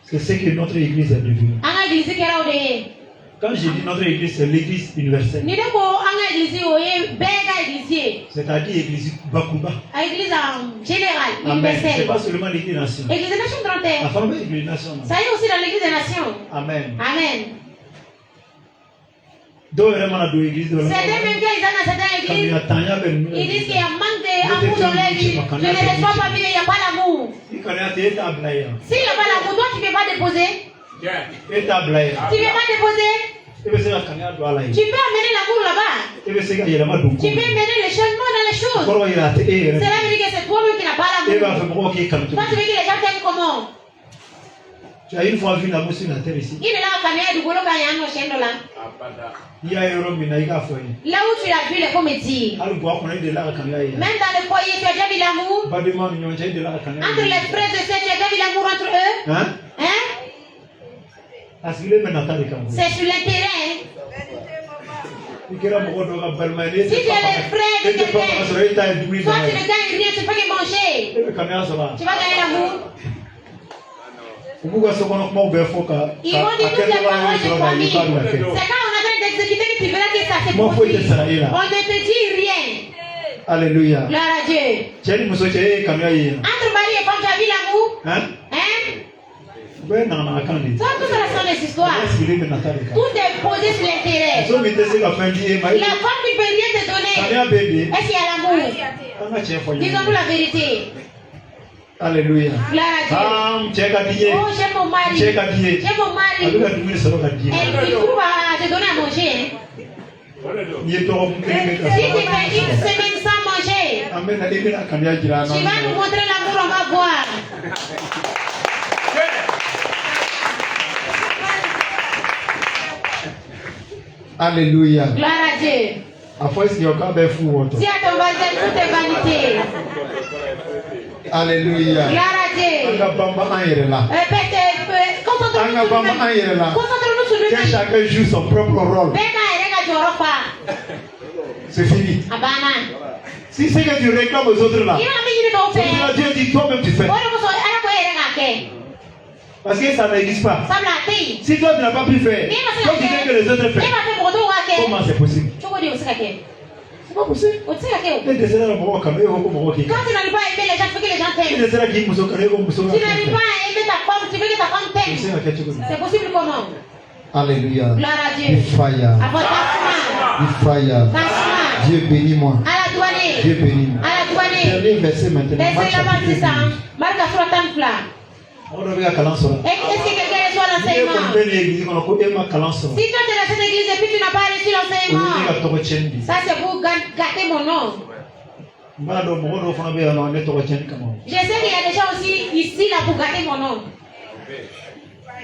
C'est ce que notre église est devenue. Quand je dis notre église, c'est l'église universelle. C'est-à-dire l'église Bakuba. L'église en général, universelle. Ce n'est pas seulement l'église des nations. L'église des nations trentaine. La forme de l'église des nations. Ça y est aussi dans l'église des nations. Amen. Amen. Certains même qui sont dans certaines églises, ils disent qu'il y a un manque d'amour dans l'église. Je ne laisse pas parmi eux, il n'y a pas l'amour. S'il n'y a pas l'amour, toi tu ne peux pas déposer. Tu ne peux pas déposer. Tu peux amener l'amour là-bas. Tu peux amener le changement dans les choses. Cela veut dire que c'est toi-même qui n'as pas l'amour. Toi tu veux que les gens t'aiment comment? Tu as une fois vu l'amour sur la terre ici. Il est là, là où tu l'as vu, les comédies. Même dans le foyer, tu as déjà vu l'amour. Entre les frères et sœurs, tu as déjà vu l'amour entre eux. Hein? C'est sur l'intérêt. Si tu es les frères de quelqu'un, toi tu ne gagnes rien, tu peux que manger. Tu vas gagner l'amour. Ils vont dire toutes les paroles de famille. C'est quand on a train d'exécuter que tu verras que ça c'est possible. On ne te dit rien. Alléluia. Gloire à Dieu. Entre mari et femme, tu as vu l'amour? Hein? Toi, tout ça sont des histoires. Tout est posé sur l'intérêt. La femme qui ne peut rien te donner. Est-ce qu'il y a l'amour? Disons-nous la vérité. Alléluia. Oh, j'aime mon mari. J'aime mon mari. Elle trouve à te donner à manger. Si tu fais une semaine sans manger, tu vas nous montrer l'amour, on va voir. Alléluia. Gloire à Dieu. Si à ton voisin, tout est vanité. Alléluia. Gloire à Dieu. Concentre-nous sur nous. Que chacun joue son propre rôle. C'est fini. Si c'est que tu réclames aux autres là, Dieu dit toi-même tu fais. Parce que ça n'existe pas. Si toi tu n'as pas pu faire, toi tu veux que les autres fassent. Comment c'est possible? C'est pas possible. Quand tu n'arrives pas à aimer les gens, tu veux que les gens t'aiment. Tu n'arrives pas à aimer ta femme, tu veux que ta femme t'aime. C'est possible comment? Alléluia. Gloire à Dieu. Dieu bénis-moi. À la douane. Dieu bénis-moi. À la douane. Dernier verset maintenant. Verset là-bas, c'est ça. Marc a 30 plats. Est-ce que quelqu'un reçoit l'enseignement? Si toi tu es dans cette église et puis tu n'as pas reçu l'enseignement, ça c'est pour gâter mon nom. Je sais qu'il y a des gens aussi ici là pour gâter mon nom.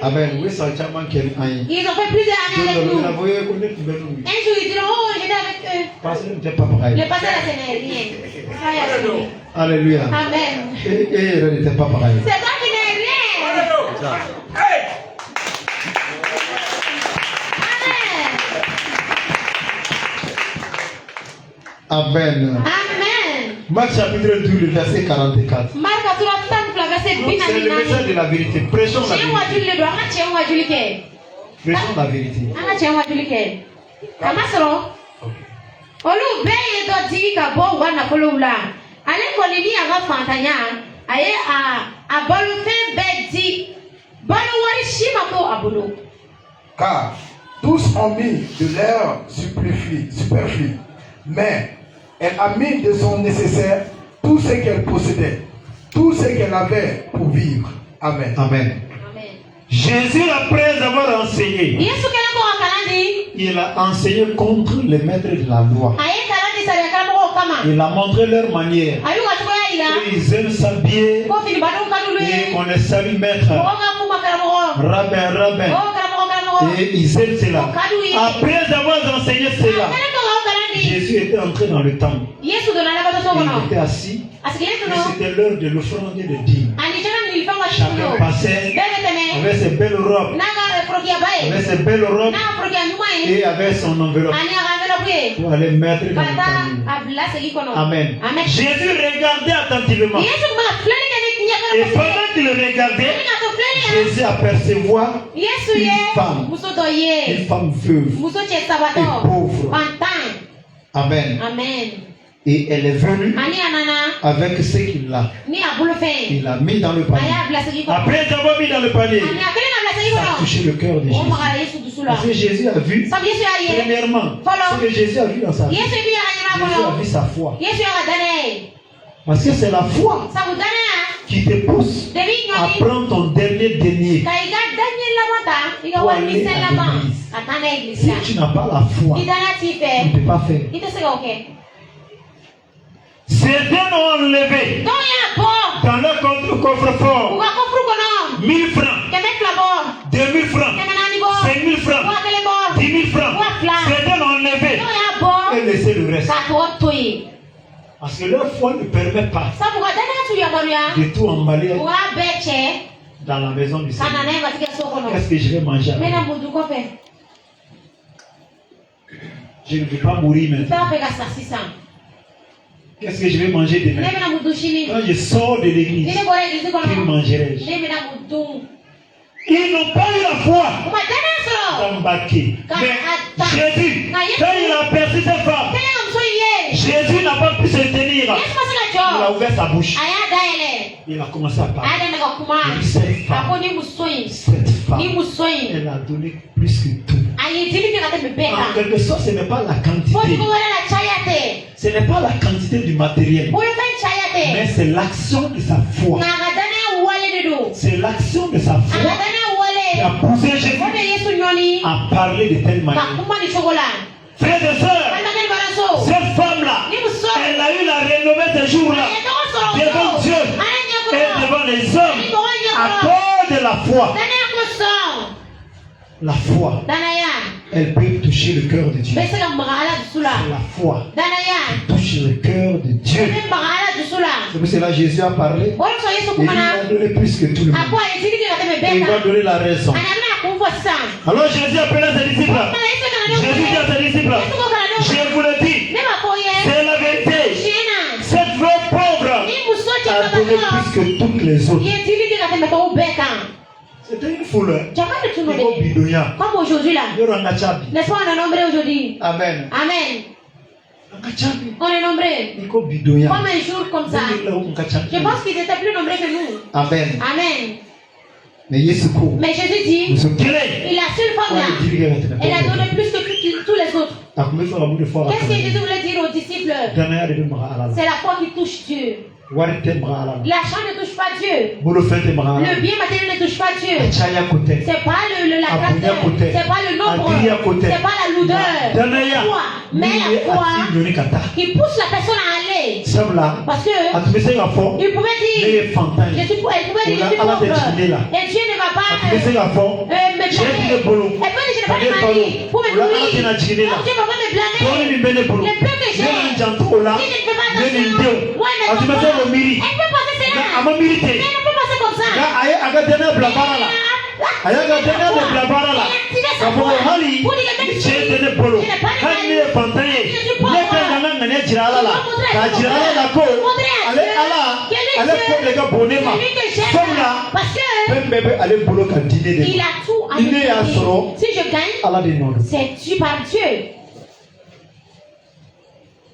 Amen. Ils ont fait plusieurs années avec nous. Un jour ils diront, oh j'étais avec eux. Le pasteur là ce n'est rien. Alléluia. Amen. Et n'était pas pareil. C'est toi qui n'es rien. Amen. Amen. Amen. Marc chapitre 12, le verset 44. Marc C'est le message de la vérité. Prêchons la vérité. Prêchons la vérité. Olu beye do di ka bo wana kolula ale kolini aga fantanya aye a bolu fe be di bolu wari shima ko abulu. Car tous ont mis de l'air superflu, mais elle a mis de son nécessaire tout ce qu'elle possédait, tout ce qu'elle avait pour vivre. Amen. Amen. Jésus, après avoir enseigné, il a enseigné contre les maîtres de la loi. Il a montré leur manière. Et ils aiment s'habiller. Et on les salue maître. Rabbin. Et ils aiment cela. Après avoir enseigné cela, Jésus était entré dans le temple. Il était assis. Et c'était l'heure de l'offrande et de dîme. Chacun passait avec ses belles robes. Avec ses belles robes et avec son enveloppe pour aller mettre dans le panier. Amen. Jésus regardait attentivement. Et pendant qu'il regardait, Jésus apercevoir une femme veuve et pauvre. Amen. Et elle est venue avec ce qu'il a. Il l'a mis dans le panier. Après avoir mis dans le panier, ça a touché le cœur de Jésus. Parce que Jésus a vu, premièrement, ce que Jésus a vu dans sa vie. Jésus a vu sa foi. Parce que c'est la foi qui te pousse à prendre ton dernier denier pour aller à l'église. Si tu n'as pas la foi, tu ne peux pas faire. ces deux ont enlevé dans leur coffre-fort 1000 francs, 2000 francs, 5000 francs, 10 000 francs. Ces deux ont enlevé Et laisser le reste. Parce que leur foi ne permet pas de tout emballer dans la maison du Seigneur. Qu'est-ce que je vais manger avec? Je ne veux pas mourir maintenant. Qu'est-ce que je vais manger demain? Quand je sors de l'église, que mangerai-je? Ils n'ont pas eu la foi d'embarquer. Mais Jésus, quand il a aperçu cette femme, Jésus n'a pas pu se tenir. Il a ouvert sa bouche. Il a commencé à parler. Cette femme, elle a donné plus que tout. En quelque sorte, ce n'est pas la quantité. Ce n'est pas la quantité du matériel. Mais c'est l'action de sa foi. C'est l'action de sa foi qui a poussé Jésus à parler de telle manière. Frères et sœurs, cette femme-là, elle a eu la renommée ce jour-là devant Dieu et devant les hommes à cause de la foi. La foi, elle peut toucher le cœur de Dieu. C'est la foi qui touche le cœur de Dieu. C'est pour cela que Jésus a parlé. Et il a donné plus que tout le monde. Et il va donner la raison. Alors Jésus appela ses disciples. Jésus dit à ses disciples, je vous le dis, c'est la vérité. Cette veuve pauvre A donné plus que toutes les autres. C'était une foule. Comme aujourd'hui là. N'est-ce pas, on est nombreux aujourd'hui. Amen. On est nombreux. Comme un jour comme ça. Je pense qu'ils étaient plus nombreux que nous. Amen. Mais Jésus dit, il a seule femme là. Elle a donné plus que tous les autres. Qu'est-ce que Jésus voulait dire aux disciples? C'est la foi qui touche Dieu. L'argent ne touche pas Dieu. Le bien matériel ne touche pas Dieu. C'est pas la grandeur, c'est pas le nombre, c'est pas la lourdeur. Mais la foi qui pousse la personne à aller. Parce que il pouvait dire, elle pouvait dire, je suis pauvre. Et Dieu ne va pas me blâmer. Elle peut dire, je n'ai pas de mari pour me nourrir. Donc Dieu ne va pas me blâmer. Le peu que j'ai, si je ne peux pas attention, moi elle peut passer cela. Mais elle ne peut passer comme ça. Il a tout à nous. Si je gagne, c'est dû par Dieu.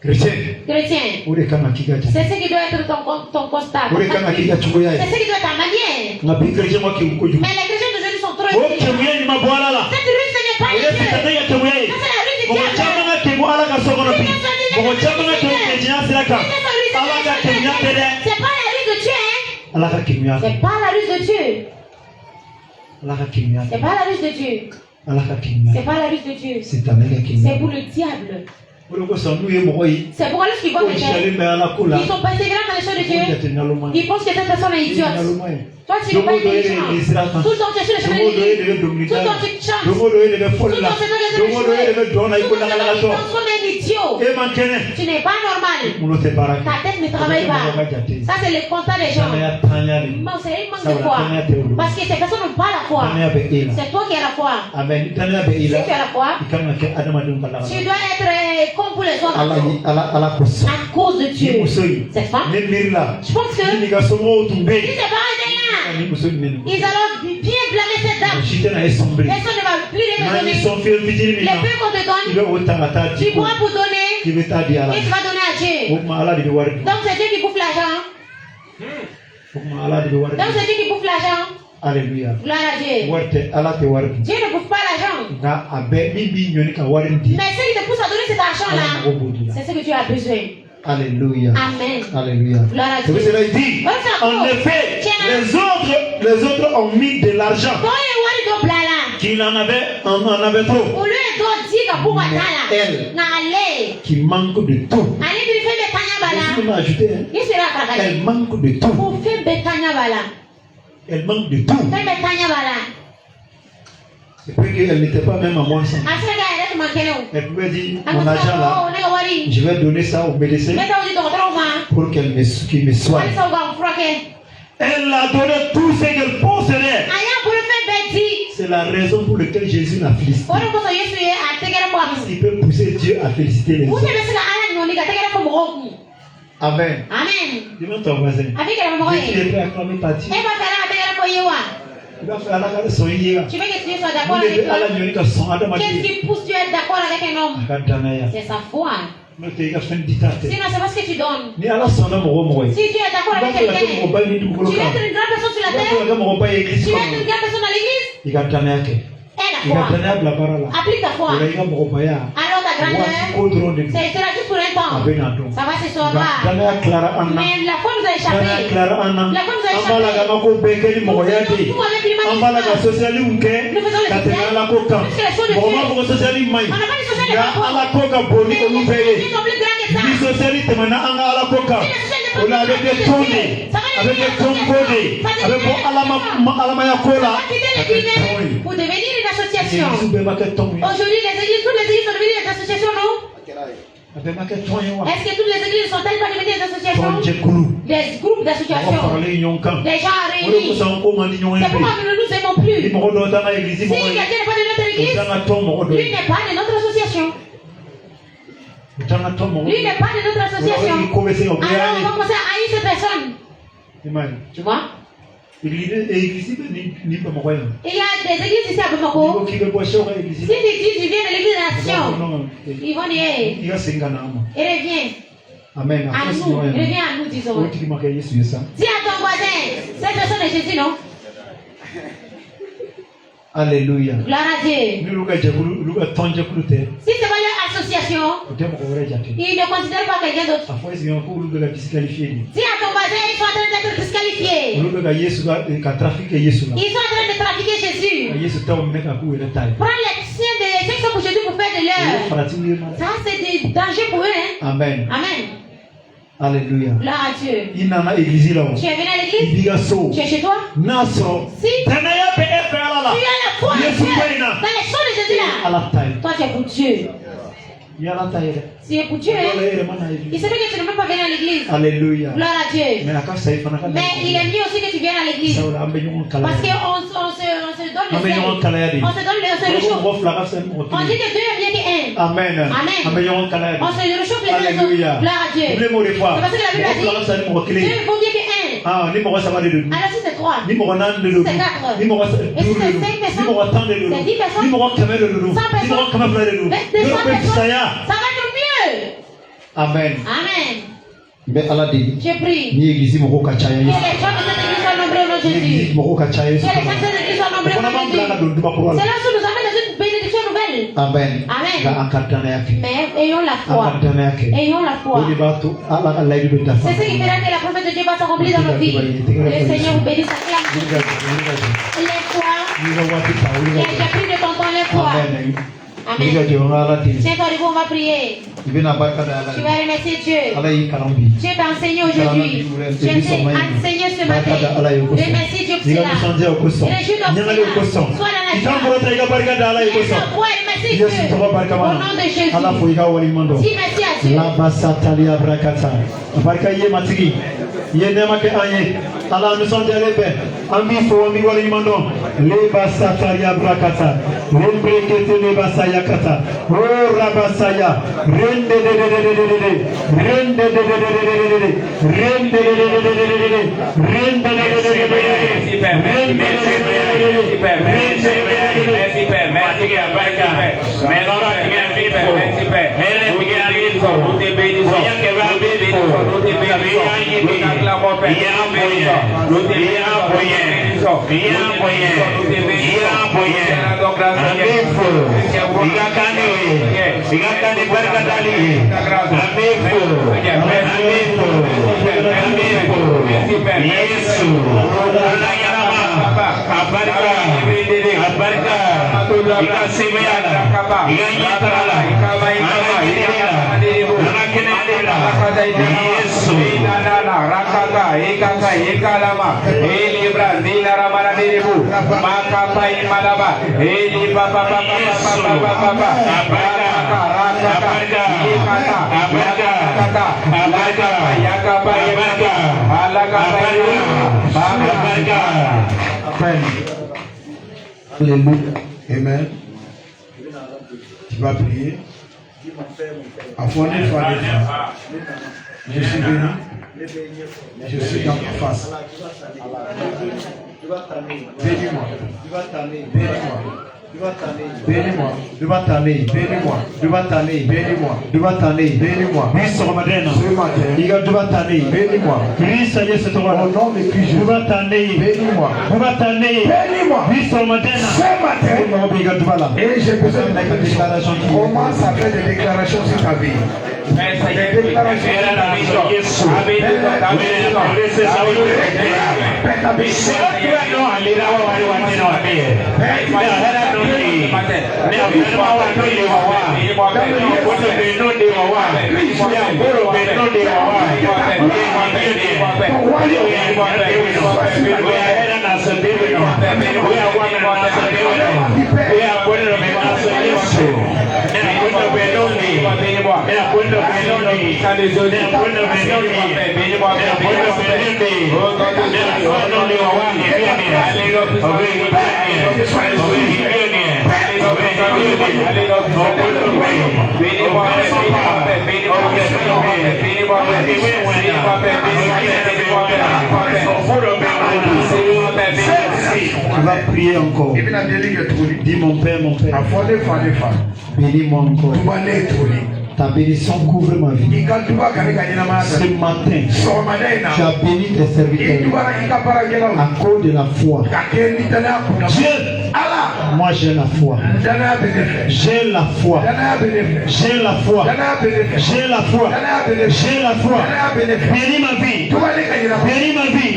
Chrétien, c'est ce qui doit être ton constat. C'est ce qui doit être ta manière. Mais les chrétiens d'aujourd'hui sont trop éthiques. Cette ruse n'est pas de Dieu. Ça, c'est la ruse du diable. C'est pas la ruse de Dieu. C'est pas la ruse de Dieu. C'est pas la ruse de Dieu. C'est pas la ruse de Dieu. C'est pour le diable. C'est pourquoi lorsqu'ils voient quelqu'un, ils sont persévérants dans les choses de Dieu, ils pensent que cette personne est idiote. Toi, tu n'es pas intelligent. Tout le temps, tu es sur le chemin de Dieu. Tout le temps, tu chantes. Tout le temps, tu transformes un idiot. Tu n'es pas normal. Ta tête ne travaille pas. Ça, c'est le constat des gens. C'est un manque de foi. Parce que ces personnes n'ont pas la foi. C'est toi qui as la foi. Si tu as la foi, tu dois être comme pour les autres. À cause de Dieu. Cette femme, je pense que si c'est pas ils allont bien blâmer cette dame. Personne ne va plus les donner. Les peu qu'on te donne, tu pourras pour donner et tu vas donner à Dieu. Donc c'est Dieu qui bouffe l'argent. Donc c'est Dieu qui bouffe l'argent. Alléluia. Gloire à Dieu. Dieu ne bouffe pas l'argent. Mais ce qui te pousse à donner cet argent-là, c'est ce que tu as besoin. Alléluia. Amen. Alléluia. Vous cela dit, en effet, les autres ont mis de l'argent qu'il en avait trop. Mais elle, qui manque de tout, elle manque de tout. Elle manque de tout. C'est parce qu'elle n'était pas même à moins 100. Elle pouvait dire, mon argent là, je vais donner ça au médecin pour qu'il me soigne. Elle a donné tout ce qu'elle possédait. C'est la raison pour laquelle Jésus l'a félicité. Il peut pousser Dieu à féliciter les autres. Amen. Dis-moi ton voisin. Jésus est prêt à acclamer par Dieu. Tu veux que Dieu soit d'accord avec toi. Qu'est-ce qui pousse Dieu à être d'accord avec un homme? C'est sa foi. Sinon, c'est parce que tu donnes. Si Dieu est d'accord avec quelqu'un, tu veux être une grande personne sur la terre, tu veux être une grande personne dans l'église, et la foi. Applique ta foi. Alors ta grandeur, c'est juste pour un temps. Ça va se sauver. Mais la foi nous a échappé. La foi nous a échappé. Nous faisons le business. Parce que les choses de Dieu. On n'a pas de social et pas. Pour devenir une association. Aujourd'hui, toutes les églises sont devenues des associations, non? Est-ce que toutes les églises sont-elles pas devenues des associations? Des groupes d'associations. Des gens réunis. C'est pourquoi nous ne nous aimons plus. Si quelqu'un n'est pas de notre église, lui n'est pas de notre association. Lui n'est pas de notre association. Alors on va commencer à haïr cette personne. Tu vois? Il y a des églises ici à Bamako. Si tu dis tu viens de l'église de la Nation, ils vont dire reviens. Amen. À nous, reviens à nous, disons. Dis à ton voisin, cette personne est Jésus, non? Alléluia. Gloire à Dieu. Si c'est pas leur association, situation, il ne considère pas quelqu'un d'autre. Si à ton voisin, ils sont en train d'être disqualifiés. Ils sont en train de trafiquer Jésus. Prends les siens de ceux qui sont pour Jésus pour faire de l'heure. Ça, c'est des dangers pour eux. Hein? Amen. Amen. Alléluia. Gloire à Dieu. Tu es venu à l'église. Tu es chez toi. Si tu as la foi en Dieu, dans les choses de Jésus là, toi tu es pour Dieu. Tu es pour Dieu. Il sait que tu ne peux pas venir à l'église. Alléluia. Gloire à Dieu. Mais il est mieux aussi que tu viennes à l'église. Parce qu'on se donne le ciel. On se donne le réchauffe. On dit que Dieu est mieux qu'un. Amen. Amen. On se réchauffe les uns les autres. Gloire à Dieu. C'est parce que la Bible a dit Dieu vaut mieux qu'un. Alors si c'est 3, c'est 4, et si c'est 5 personnes, c'est 10 personnes, 100 personnes, 200 personnes, ça va être mieux. Amen. Amen. Mais Allah dit, je prie que les gens de cette église soient nombreux au nom de Jésus. Que les gens de cette église soient nombreux au nom de Jésus. C'est là où nous amène dans une bénédiction nouvelle. Amen. Amen. Mais ayons la foi. Ayons la foi. C'est ce qui fera que la promesse de Dieu va s'accomplir dans nos vies. Le Seigneur vous bénisse à cela. Les foi. J'ai pris de ton temps les foi. Amen. Tiens-toi debout, on va prier. Tu vas remercier Dieu. Dieu t'a enseigné aujourd'hui. Dieu t'a enseigné ce matin. Remercie Dieu pour cela. Réjouis-toi pour cela. Sois dans la joie. Remercie Dieu. Au nom de Jésus. Dis merci à Dieu. Allah nous sommes allés faire. Ami fo ami wali mando. Le basataria brakata. Rembrekete le basaya kata. O rabasaya. Rende de de de de de de. Rende de de de de de de. Rende de de de de de de. Rende de de de de de. Rende Amen. Tu vas prier. Affonez toi les frères. Je suis béni. Je suis dans ta face. Bénis-moi. Bénis-moi. Bénis-moi. Bénis-moi. Bénis-moi. Bénis-moi. Bénis-moi. Ce matin. Bénis-moi. Au nom de Christ. Bénis-moi. Bénis-moi. Ce matin. Et j'ai besoin de déclaration. Commence à faire des déclarations sur ta vie. Des déclarations sur ta vie. Tu vas prier encore. Dis mon Père, mon Père. Bénis-moi encore. Ta bénédiction couvre ma vie. Ce matin, tu as béni tes serviteurs à cause de la foi. Dieu, moi j'ai la foi. J'ai la foi. J'ai la foi. J'ai la foi. J'ai la foi. Bénis ma vie. Bénis ma vie.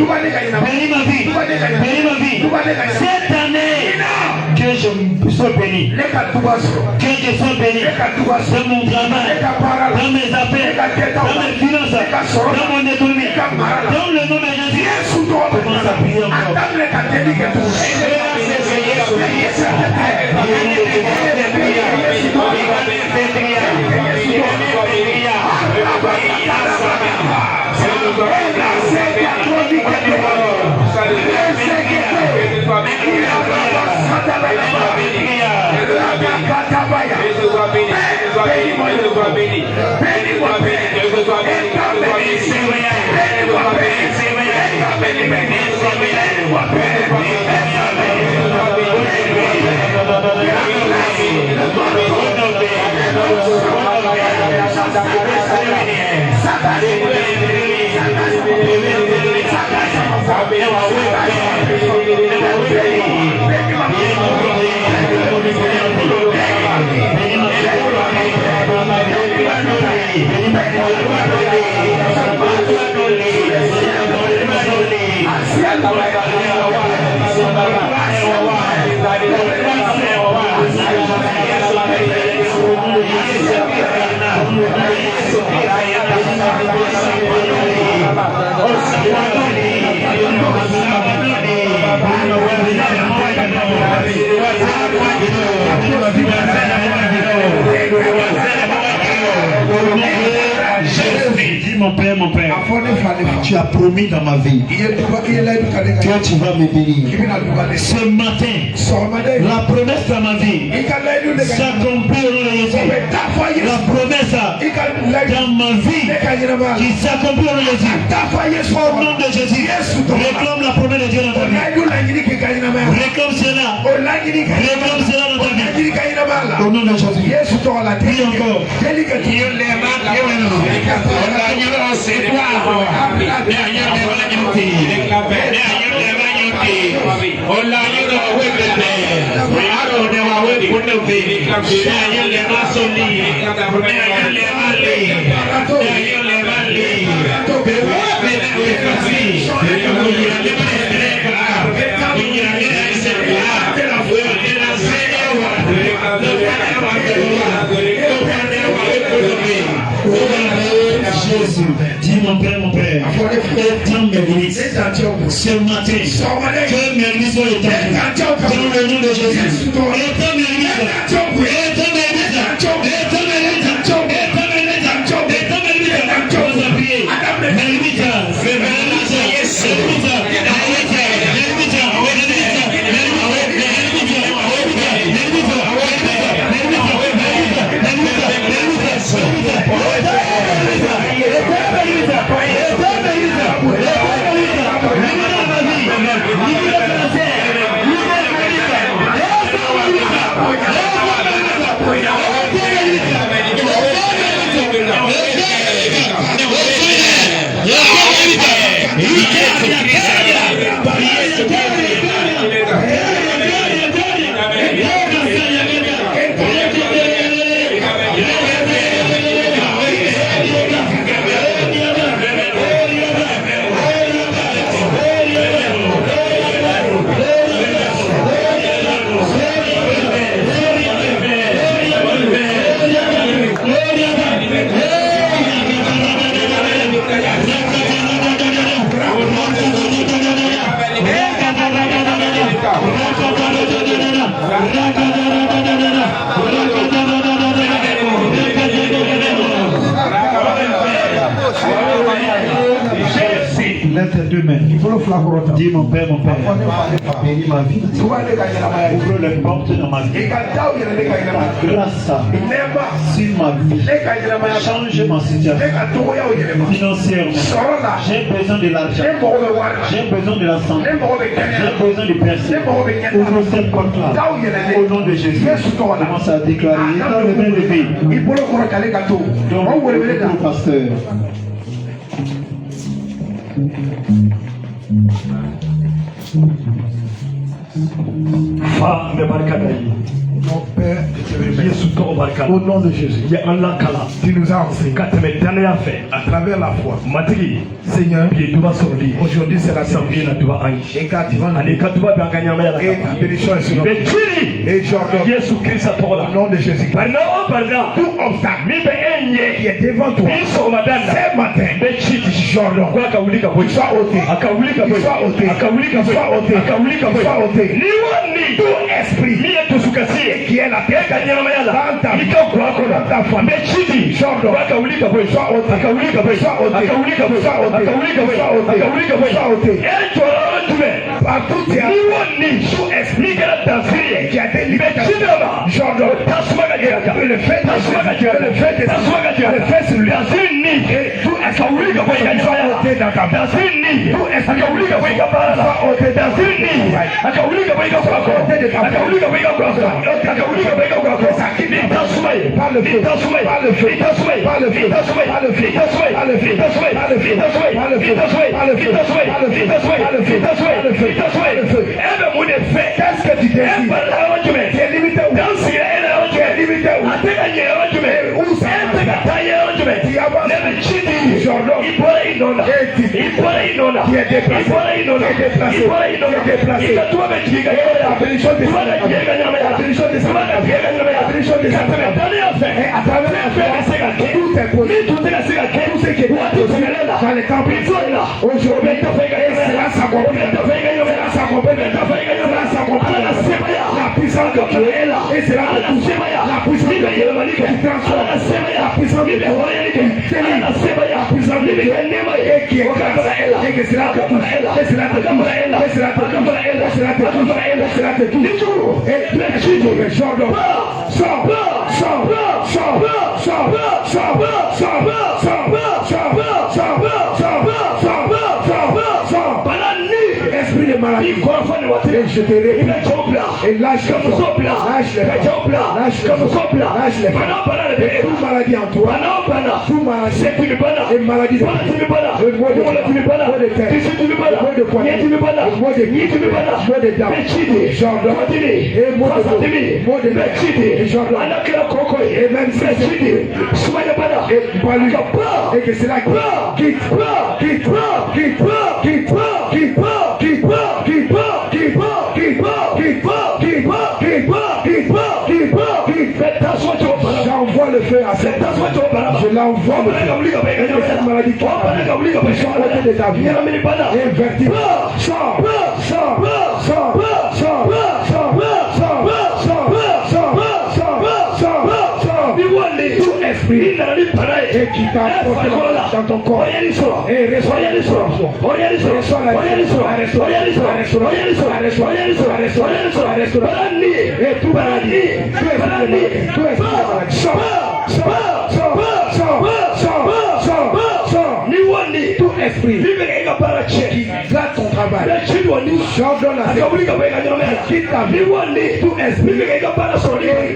Bénis ma vie. Bénis ma vie. Cette année, que je sois béni. Que je sois béni dans mon travail, dans mes affaires, dans mes finances, dans mon économie. Dans le nom de Jésus, commence à prier encore. Mon père, tu as promis dans ma vie que tu vas me bénir. Ce matin, la promesse dans ma vie s'accomplit au nom de Jésus. La promesse dans ma vie qui s'accomplit au nom de Jésus. Au nom de Jésus, réclame la promesse de Dieu dans ta vie. Réclame cela. Réclame cela dans ta vie. Au nom de Jésus. Prie encore. Jésus, dis mon père, étends mes limites. Ce matin, que mes limites soient étendues. Dans le nom de Jésus, étends mes limites. Étends mes limites. Étends mes limites. Étends mes limites. Étends mes limites. Commence à prier. Mes limites. Lève tes deux mains. Dis mon Père, bénis ma vie. Ouvre les portes dans ma vie. Grâce à sur ma vie. Change ma situation. Financièrement. J'ai besoin de l'argent. J'ai besoin de la santé. J'ai besoin de personnes. Ouvre cette porte-là. Au nom de Jésus. Commence à déclarer. Dans le même levé. Donc, le pasteur. Mon Père, au nom de Jésus, tu nous as enseigné à travers la foi. Seigneur, aujourd'hui c'est la samedi. Et ta bénédiction est sur nous. Et j'ordonne au nom de Jésus, tout obstacle qui est devant toi ce matin, j'ordonne qu'il soit ôté, qu'il soit ôté. Tout esprit qui est la tête dans ta vie, dans ta famille, j'ordonne qu'il soit ôté. Partout tu as tout esprit qui a été libéré, j'ordonne que le fait sur lui, et tout esprit soit ôté dans ta vie, tout esprit soit ôté dans ta vie, par le feu, qu'est-ce que tu désires? Tu es limité où? Tu es limité où? Où ça? Tu avances. J'ordonne. Tu es déplacé. La bénédiction des tout est possible. Tout ce qui est possible dans les temps présents. Aujourd'hui, cela s'accompagne. La puissance de Dieu est là. Et c'est là que tout la puissance de Dieu qui transforme. La puissance de Dieu qui délivre. La puissance de Dieu qui écrase. Et que c'est là que tout. Et c'est là que tout. Et le Jordan sort. Esprit de maladie, et je te réveille. Et lâche les toute maladie en toi, toute maladie, et maladie de poignet, de dame, Jordan, et mot de et même et que c'est là quitte. J'envoie le feu à cette je l'envoie le feu. Cette maladie qui soit ôtée de ta vie. Et vertige. Sors. Tout esprit et qui t'a porté dans ton corps et reçois la et tout maladie, tout esprit tout esprit qui gratte ton travail, j'ordonne à quitte ta vie. Tout esprit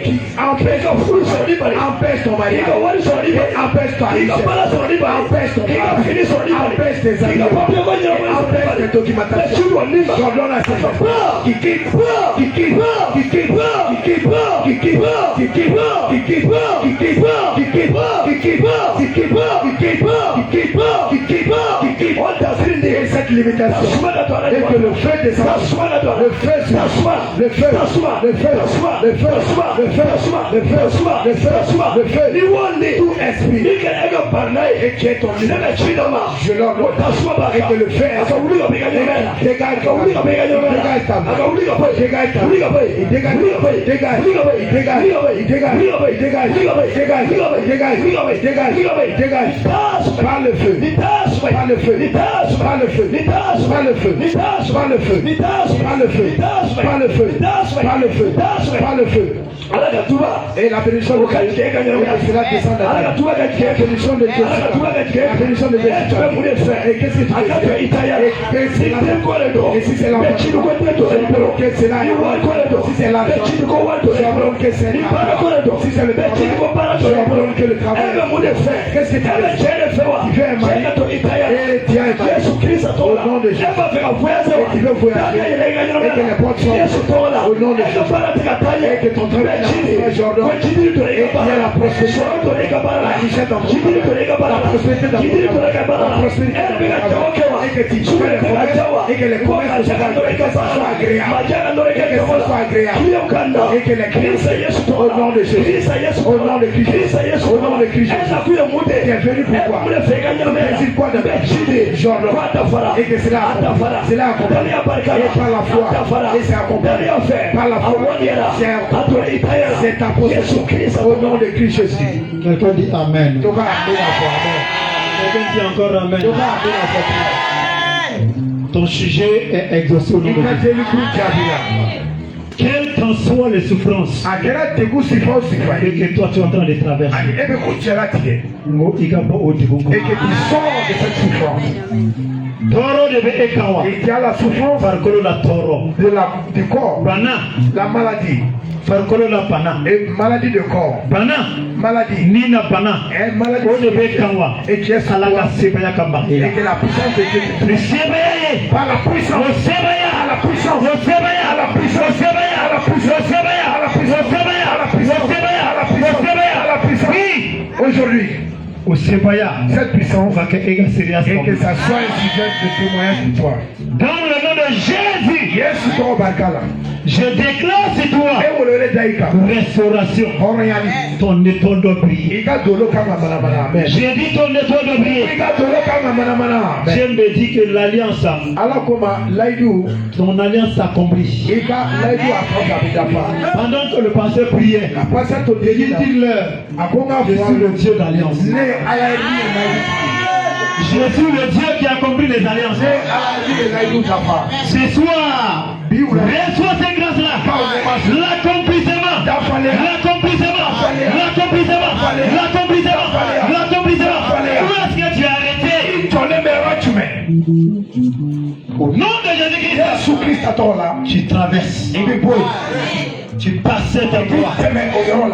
qui empêche ton mari, empêche ta empêche tes amis, empêche tes documentations, j'ordonne à qui quitte cette limitation et que le feu descende, le feu, tout esprit et qui est ton limite, Je leur donne. Et que le fer dégage ta main. Dégage ta main. Il dégage. Par le feu. Par le feu. Par le feu. Par le feu. Par le feu. Par le feu. Par le feu. Par le feu. Par le feu. Et la bénédiction de Dieu cela descend la bénédiction de Dieu. La bénédiction de Dieu. Et qu'est-ce que tu fais? Et si c'est l'argent, que c'est l'argent. Si c'est l'argent, que c'est l'argent. Si c'est le travail, que le travail. Qu'est-ce que tu fais? Tu fais un mari et tu as un mari au nom de Jésus. Et tu veux voyager et que les portes sont au nom de Jésus. Et que ton travail continue de et qu'il y a la prospérité, la richesse dans ton travail, la prospérité dans ton travail, la prospérité dans ton travail, et que tu joues les promesses, et que les promesses soient agréables, et que ça soit agréable, et que les Christ, au nom de Jésus, au nom de Christ, au nom de Christ, tu es venu pourquoi? Tu décides quoi de et que cela accompagné, et par la foi, et c'est accompagné, par la foi, c'est ta possession au nom de Christ Jésus. Quelqu'un dit Amen. Tu vas appeler la foi. Quelqu'un dit encore Amen. Tu vas appeler la foi. Ton sujet est exaucé au nom de Jésus. Quelles qu'en soient les souffrances et que toi tu es en train de traverser, et que tu sors de cette souffrance. Et tu as la souffrance du corps, la maladie. Et maladie de corps. Maladie. Et maladie. Et tu es salaka. Et que la puissance de Dieu. Par la puissance. À la puissance. À la puissance. À la puissance. À la puissance. À la puissance. À la puissance. À la puissance. Oui. Aujourd'hui. Cette puissance et que ça soit un sujet de témoignage pour toi. Dans le nom de Jésus, je déclare sur toi restauration. Ton étoile doit briller. J'ai dit ton étoile doit briller. Je me dis que l'alliance, ton alliance s'accomplit. Pendant que le pasteur priait, dis-leur, je suis le Dieu d'alliance. Je suis le Dieu qui accomplit les alliances. Ce soir, reçois ces grâces-là. L'accomplissement. L'accomplissement. L'accomplissement. L'accomplissement. L'accomplissement. Où est-ce que tu as arrêté? Au nom de Jésus-Christ, tu traverses. Tu passes ta voie.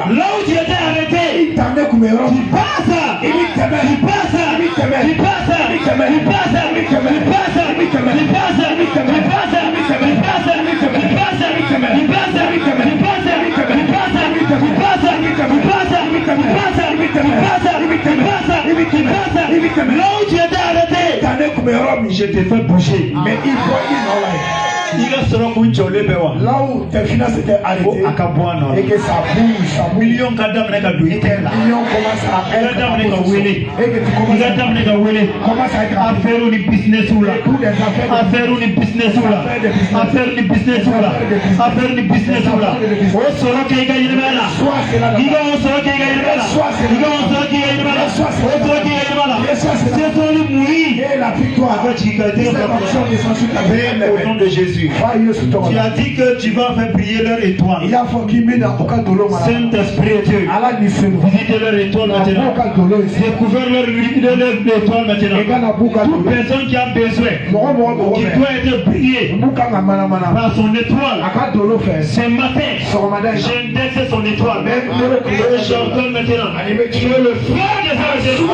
Là où tu étais arrêté, tu passes. Tu passes. Tu passes. Tu passes. Tu passes. Là où tu étais arrêté, je te fais bouger. Mais il faut là où tes finances étaient arrêtées et que ça bouge, million commence à être et que tu commences à être affaire ou business ou là, affaire ou business ou là, affaire ou business ou là, affaire ou business ou là. On sera qui gagne le mal. On sera qui gagne le mal. On sera qui gagne le mal. On sera qui gagne le mal. C'est toi le mourir. Et la victoire. Au nom de Jésus. Tu as dit que tu vas faire briller leur étoile. Saint-Esprit Dieu, visitez leur étoile maintenant. Découvrir leur étoile maintenant. Toute personne qui a besoin, qui doit être brillée par son étoile, ce matin, j'indexe son étoile. Et j'entends maintenant que le frère de Dieu,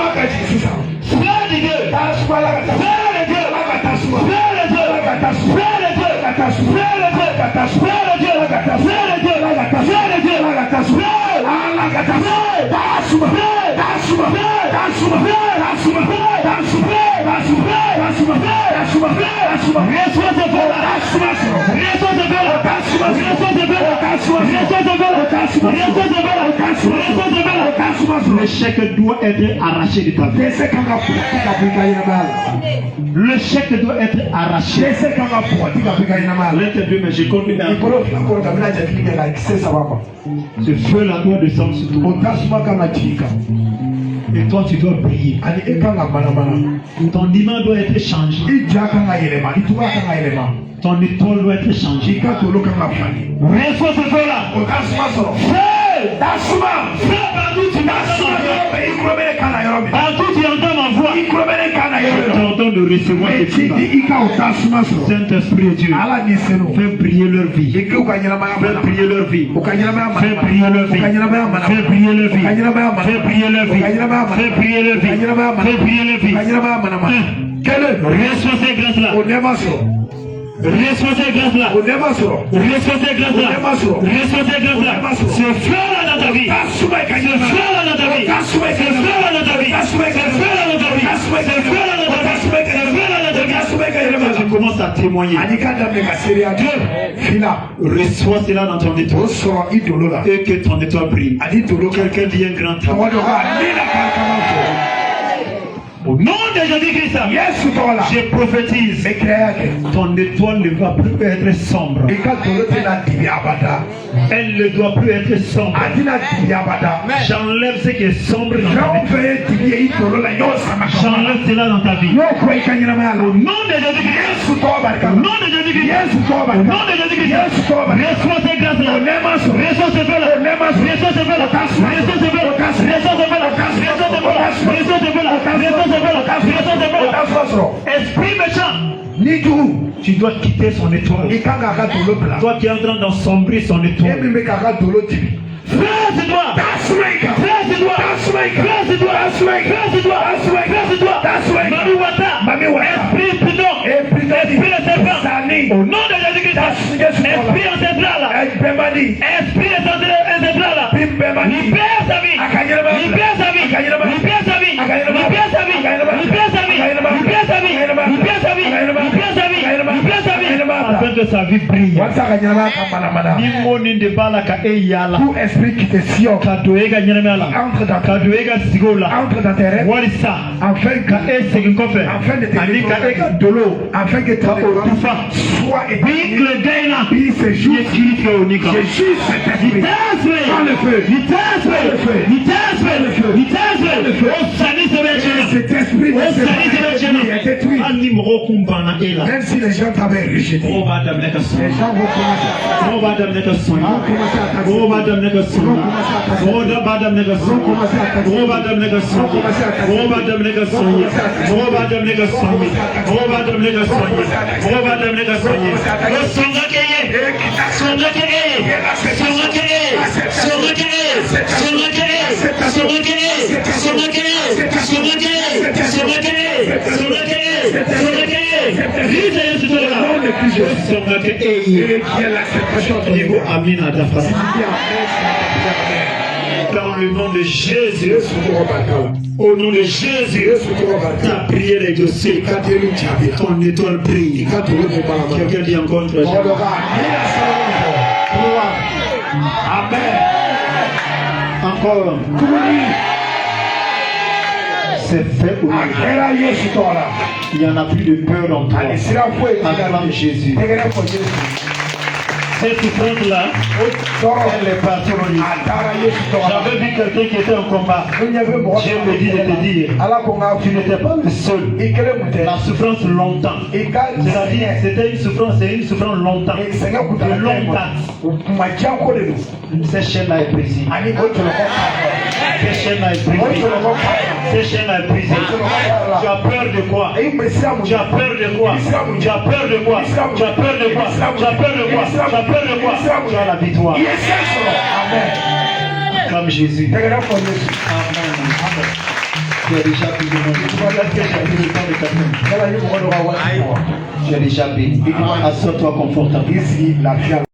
frère de Dieu, frère de Dieu, chèque doit être arraché de ta vie. Le chèque doit être arraché. Mais je continue. Ce feu-là doit descendre sur toi. Et toi, tu dois briller. Ton image doit être changé. Ton étoile doit être changée. Reçois ce feu-là. Partout tu entends ma voix. Je t'entends de recevoir ce feu-là. Saint-Esprit Dieu, fais briller leur vie. Fais briller leur vie. Fais briller leur vie. Fais briller leur vie. Fais briller leur vie. Fais briller leur vie. Fais briller leur vie. Reçois ces grâces-là. Reçois ces grâces-là. Reçois ces grâces-là. Reçois ces grâces-là. Ce feu-là dans ta vie. Ce feu-là dans ta vie. Ce feu-là dans ta vie. Ce feu-là dans ta vie. Ce feu-là dans ta vie. Ce feu-là dans ta vie. Tu commences à témoigner. Reçois cela dans ton étoile. Et que ton étoile brille. Quelqu'un dit un grand temps. Au nom de Jésus-Christ, je prophétise. Ton étoile ne va plus être sombre. Elle ne doit plus être sombre. J'enlève ce qui est sombre dans ta vie. J'enlève cela dans ta vie. Au nom de Jésus-Christ. Au nom de Jésus-Christ. Au nom de Jésus-Christ. Reçois ces grâces-là. Reçois ce feu-là. Reçois ce feu-là. Reçois ce feu-là. Reçois ce feu-là. Reçois ce feu-là. Esprit méchant, tu dois quitter son étoile. Toi qui es en train d'ensombrer son étoile. Frère, c'est toi. Frère, c'est toi. Frère, c'est toi. Frère, c'est toi. Mami Wata. Esprit Pidon. Esprit de serpent. Au nom de Jésus-Christ. Esprit ancestral. Esprit ancestral. Libère sa vie. Libère sa vie. Libère sa vie. Libère sa vie. Libère sa vie. Libère sa vie. Libère sa vie. Libère sa vie. Libère sa vie. Afin que sa vie brille. Nimoni de balaka eyala. Tout esprit qui te sillonne entre dans ta vie, entre dans tes rêves, afin de te délivrer, afin que ton soit établi. Ce jour, Jésus cet esprit dans le feu, cet esprit est détruit. Même si les gens t'avaient rejeté, les gens vont dans le nom de Jésus, au nom de Jésus, ta prière est exaucée. Ton étoile brille. Quelqu'un dit encore une fois. Amen. Encore. C'est fait au nom. Il n'y en a plus de peur en toi. Acclame Jésus. Cette souffrance-là, elle est partie au lit. J'avais vu quelqu'un qui était en combat. Dieu me dit de te dire, tu n'étais pas le seul. La souffrance longtemps. C'est-à-dire, c'était une souffrance longtemps. De longue date. Cette chaîne-là est brisée. Cette chaîne-là est brisée. Cette chaîne-là est brisée. Tu as peur de quoi? Tu as peur de quoi? Tu as peur de quoi? Tu as peur de quoi? Tu as peur de quoi? Tu as peur de quoi? Tu as la victoire. Amen. Comme Jésus. Amen. Tu as déjà béni. Tu as déjà béni. Assois-toi confortablement.